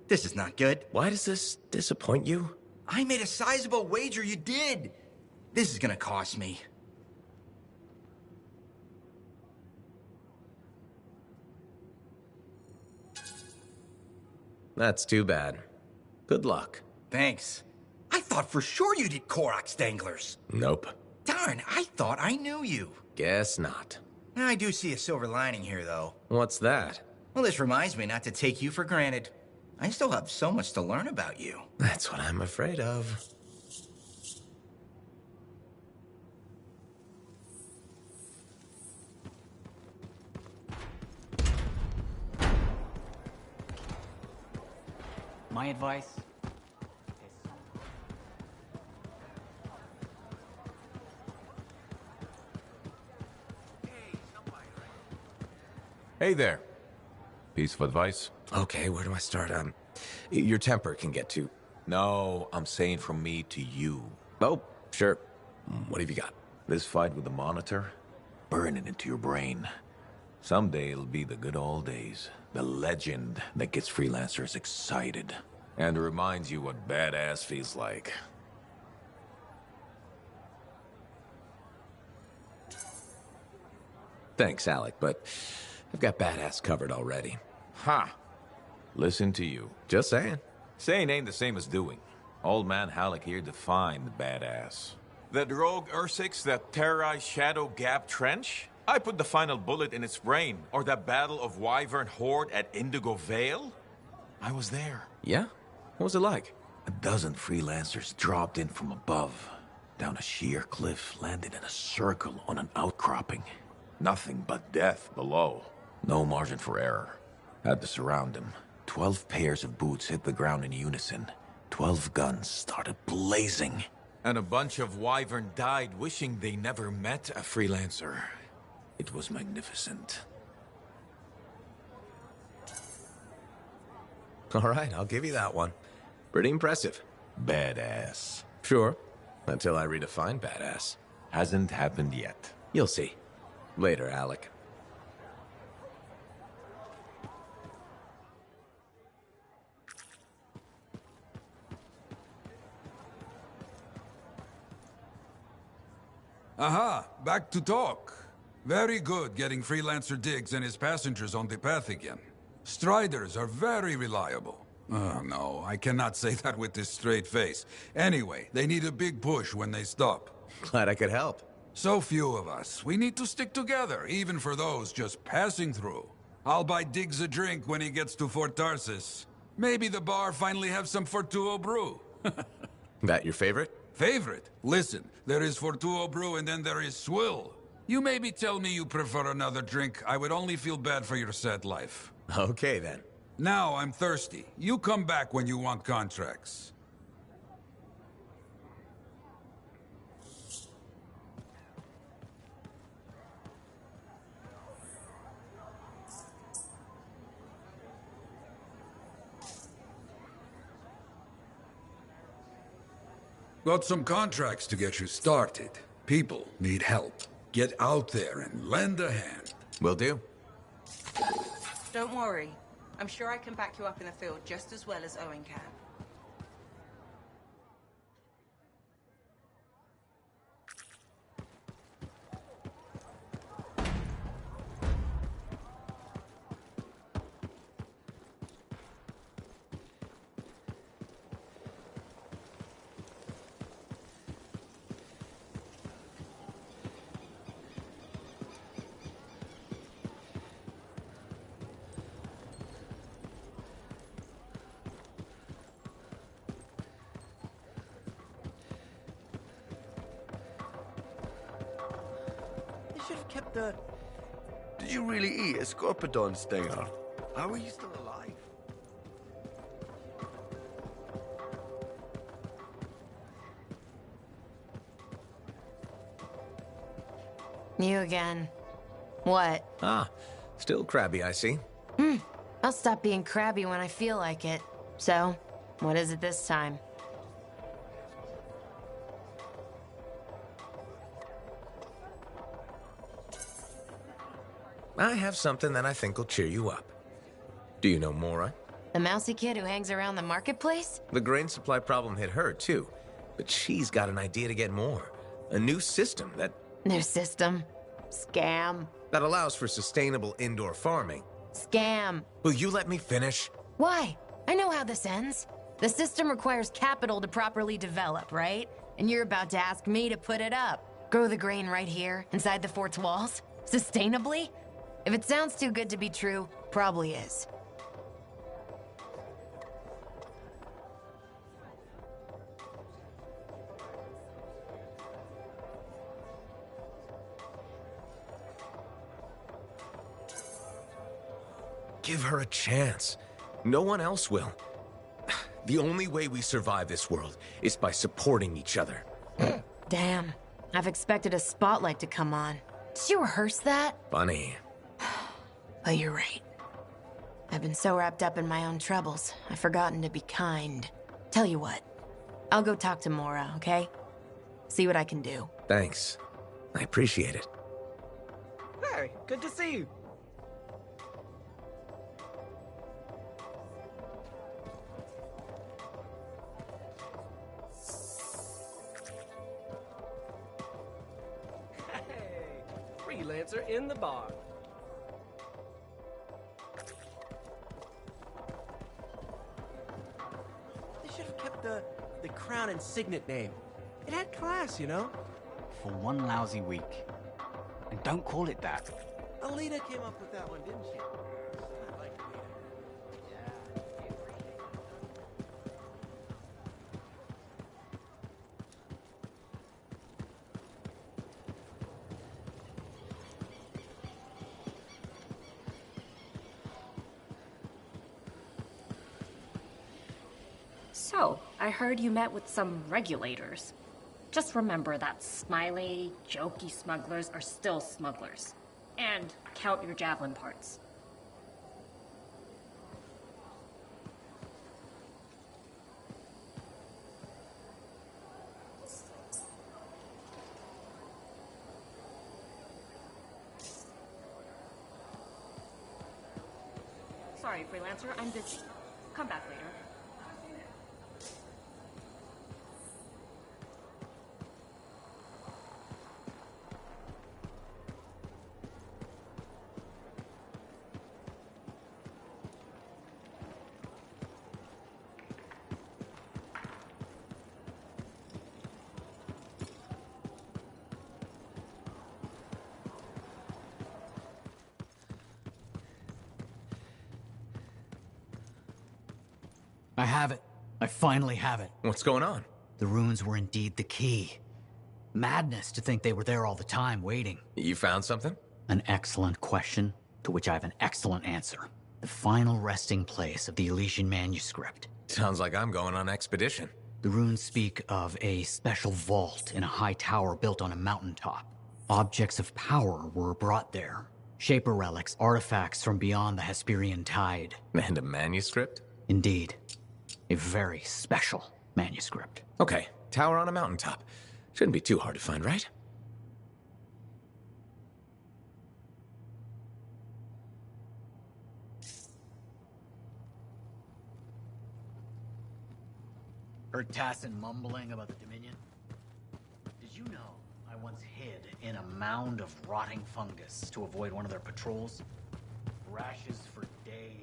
Speaker 20: this is not good.
Speaker 3: Why does this disappoint you?
Speaker 20: I made a sizable wager you did. This is gonna cost me.
Speaker 3: That's too bad. Good luck.
Speaker 20: Thanks. I thought for sure you did Korok's danglers.
Speaker 3: Nope.
Speaker 20: Darn, I thought I knew you.
Speaker 3: Guess not.
Speaker 20: I do see a silver lining here, though.
Speaker 3: What's that?
Speaker 20: Well, this reminds me not to take you for granted. I still have so much to learn about you.
Speaker 3: That's what I'm afraid of.
Speaker 11: My advice is...
Speaker 14: Hey there. Piece of advice?
Speaker 3: Okay, where do I start? Your temper can get too...
Speaker 14: No, I'm saying from me to you.
Speaker 3: Oh, sure. What have you got?
Speaker 14: This fight with the Monitor, burn it into your brain. Someday it'll be the good old days. The legend that gets freelancers excited. And reminds you what badass feels like.
Speaker 3: Thanks, Alec, but I've got badass covered already.
Speaker 14: Ha! Listen to you.
Speaker 3: Just saying.
Speaker 14: Saying ain't the same as doing. Old man Halleck here defined the badass. That rogue Ursix that terrorized Shadow Gap Trench? I put the final bullet in its brain. Or that battle of Wyvern Horde at Indigo Vale? I was there.
Speaker 3: Yeah? What was it like?
Speaker 14: A dozen freelancers dropped in from above. Down a sheer cliff, landed in a circle on an outcropping. Nothing but death below. No margin for error. Had to surround them. 12 pairs of boots hit the ground in unison. 12 guns started blazing.
Speaker 3: And a bunch of Wyvern died wishing they never met a freelancer.
Speaker 14: It was magnificent.
Speaker 3: All right, I'll give you that one. Pretty impressive.
Speaker 14: Badass.
Speaker 3: Sure. Until I redefine badass.
Speaker 14: Hasn't happened yet.
Speaker 3: You'll see. Later, Alec.
Speaker 6: Aha, back to talk. Very good getting Freelancer Diggs and his passengers on the path again. Striders are very reliable. Oh, no, I cannot say that with this straight face. Anyway, they need a big push when they stop.
Speaker 3: Glad I could help.
Speaker 6: So few of us. We need to stick together, even for those just passing through. I'll buy Diggs a drink when he gets to Fort Tarsis. Maybe the bar finally have some Fortuo brew.
Speaker 3: That your favorite?
Speaker 6: Favorite? Listen, there is Fortuo brew and then there is swill. You maybe tell me you prefer another drink. I would only feel bad for your sad life.
Speaker 3: Okay, then.
Speaker 6: Now I'm thirsty. You come back when you want contracts. Got some contracts to get you started. People need help. Get out there and lend a hand.
Speaker 3: Will do.
Speaker 16: Don't worry. I'm sure I can back you up in the field just as well as Owen can.
Speaker 12: Should have kept the... Did you really eat a scorpidon stinger? How are you still alive?
Speaker 8: You again. What?
Speaker 3: Ah, still crabby, I see.
Speaker 8: I'll stop being crabby when I feel like it. So, what is it this time?
Speaker 3: I have something that I think will cheer you up. Do you know Mora?
Speaker 8: The mousy kid who hangs around the marketplace?
Speaker 3: The grain supply problem hit her, too. But she's got an idea to get more. A new system that...
Speaker 8: New system? Scam.
Speaker 3: That allows for sustainable indoor farming.
Speaker 8: Scam.
Speaker 3: Will you let me finish?
Speaker 8: Why? I know how this ends. The system requires capital to properly develop, right? And you're about to ask me to put it up. Grow the grain right here, inside the fort's walls? Sustainably? If it sounds too good to be true, probably is.
Speaker 3: Give her a chance. No one else will. The only way we survive this world is by supporting each other.
Speaker 8: Damn. I've expected a spotlight to come on. Did you rehearse that?
Speaker 3: Funny.
Speaker 8: But you're right. I've been so wrapped up in my own troubles, I've forgotten to be kind. Tell you what, I'll go talk to Mora, okay? See what I can do.
Speaker 3: Thanks. I appreciate it.
Speaker 12: Hey, good to see you.
Speaker 5: freelancer in the bar. They should have kept the crown and signet name. It had class, you know?
Speaker 11: For one lousy week. And don't call it that.
Speaker 5: Alita came up with that one, didn't she? I like Alita.
Speaker 10: So, I heard you met with some regulators. Just remember that smiley, jokey smugglers are still smugglers. And count your javelin parts. Sorry, freelancer, I'm busy. Come back later.
Speaker 11: I have it. I finally have it.
Speaker 3: What's going on?
Speaker 11: The runes were indeed the key. Madness to think they were there all the time, waiting.
Speaker 3: You found something?
Speaker 11: An excellent question, to which I have an excellent answer. The final resting place of the Elysian manuscript.
Speaker 3: Sounds like I'm going on expedition.
Speaker 11: The runes speak of a special vault in a high tower built on a mountaintop. Objects of power were brought there. Shaper relics, artifacts from beyond the Hesperian tide.
Speaker 3: And a manuscript?
Speaker 11: Indeed. A very special manuscript.
Speaker 3: Okay, tower on a mountaintop. Shouldn't be too hard to find, right?
Speaker 11: Heard Tassin mumbling about the Dominion? Did you know I once hid in a mound of rotting fungus to avoid one of their patrols? Rashes for days.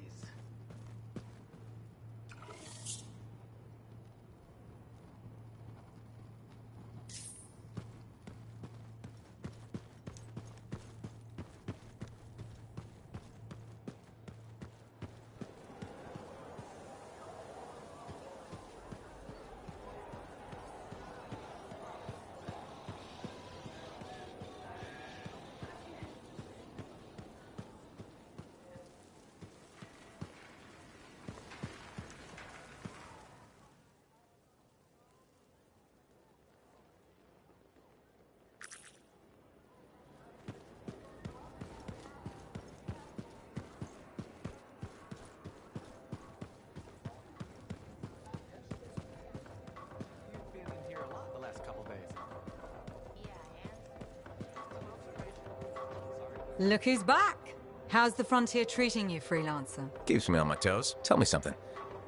Speaker 19: Look who's back! How's the frontier treating you, freelancer?
Speaker 3: Keeps me on my toes. Tell me something.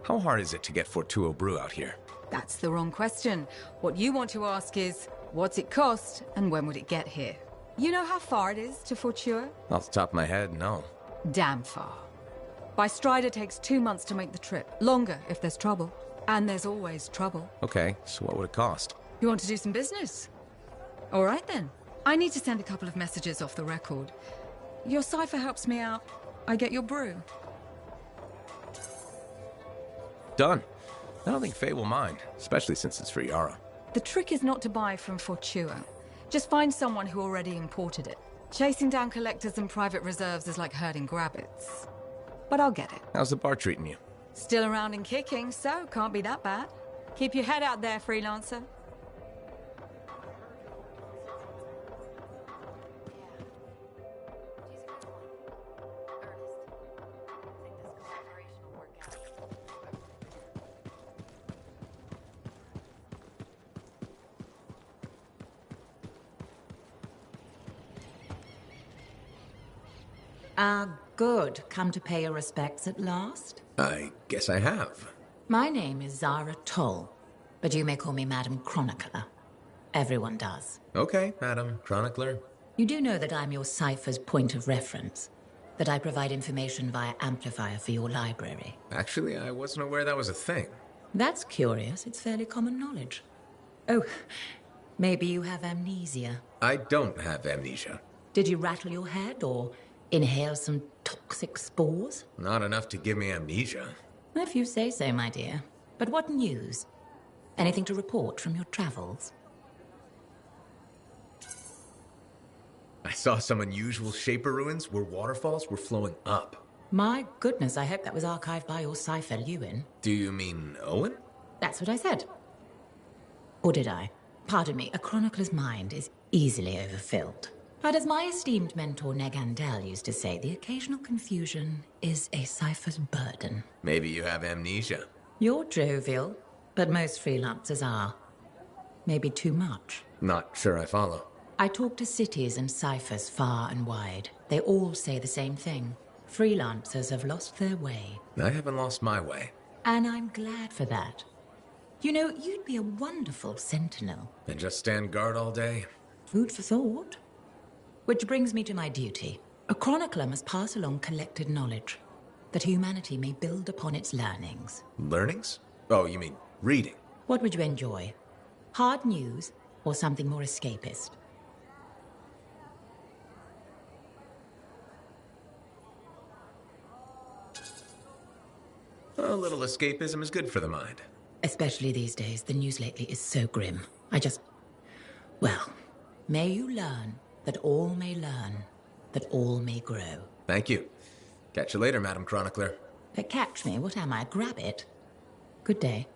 Speaker 3: How hard is it to get Fortuo brew out here?
Speaker 19: That's the wrong question. What you want to ask is, what's it cost and when would it get here? You know how far it is to Fortuo?
Speaker 3: Off the top of my head, no.
Speaker 19: Damn far. By Strider takes 2 months to make the trip. Longer if there's trouble. And there's always trouble.
Speaker 3: Okay, so what would it cost?
Speaker 19: You want to do some business? All right then. I need to send a couple of messages off the record. Your cipher helps me out. I get your brew.
Speaker 3: Done. I don't think Faye will mind, especially since it's for Yara.
Speaker 19: The trick is not to buy from Fortuo. Just find someone who already imported it. Chasing down collectors and private reserves is like herding rabbits. But I'll get it.
Speaker 3: How's the bar treating you?
Speaker 19: Still around and kicking, so can't be that bad. Keep your head out there, freelancer.
Speaker 15: Good. Come to pay your respects at last?
Speaker 3: I guess I have.
Speaker 15: My name is Zara Toll, but you may call me Madam Chronicler. Everyone does.
Speaker 3: Okay, Madam Chronicler.
Speaker 15: You do know that I'm your cipher's point of reference? That I provide information via amplifier for your library?
Speaker 3: Actually, I wasn't aware that was a thing.
Speaker 15: That's curious. It's fairly common knowledge. Oh, maybe you have amnesia.
Speaker 3: I don't have amnesia.
Speaker 15: Did you rattle your head or inhale some toxic spores?
Speaker 3: Not enough to give me amnesia.
Speaker 15: If you say so, my dear. But what news? Anything to report from your travels?
Speaker 3: I saw some unusual Shaper ruins where waterfalls were flowing up.
Speaker 15: My goodness, I hope that was archived by your cipher, Ewan.
Speaker 3: Do you mean Owen?
Speaker 15: That's what I said. Or did I? Pardon me, a chronicler's mind is easily overfilled. But as my esteemed mentor Negandel used to say, the occasional confusion is a cipher's burden.
Speaker 3: Maybe you have amnesia.
Speaker 15: You're jovial, but most freelancers are. Maybe too much.
Speaker 3: Not sure I follow.
Speaker 15: I talk to cities and ciphers far and wide. They all say the same thing. Freelancers have lost their way.
Speaker 3: I haven't lost my way.
Speaker 15: And I'm glad for that. You know, you'd be a wonderful sentinel.
Speaker 3: And just stand guard all day?
Speaker 15: Food for thought. Which brings me to my duty. A chronicler must pass along collected knowledge, that humanity may build upon its learnings.
Speaker 3: Learnings? Oh, you mean reading?
Speaker 15: What would you enjoy? Hard news or something more escapist?
Speaker 3: A little escapism is good for the mind.
Speaker 15: Especially these days, the news lately is so grim. Well, may you learn that all may learn, that all may grow.
Speaker 3: Thank you. Catch you later, Madam Chronicler.
Speaker 15: But catch me, what am I, grab it? Good day.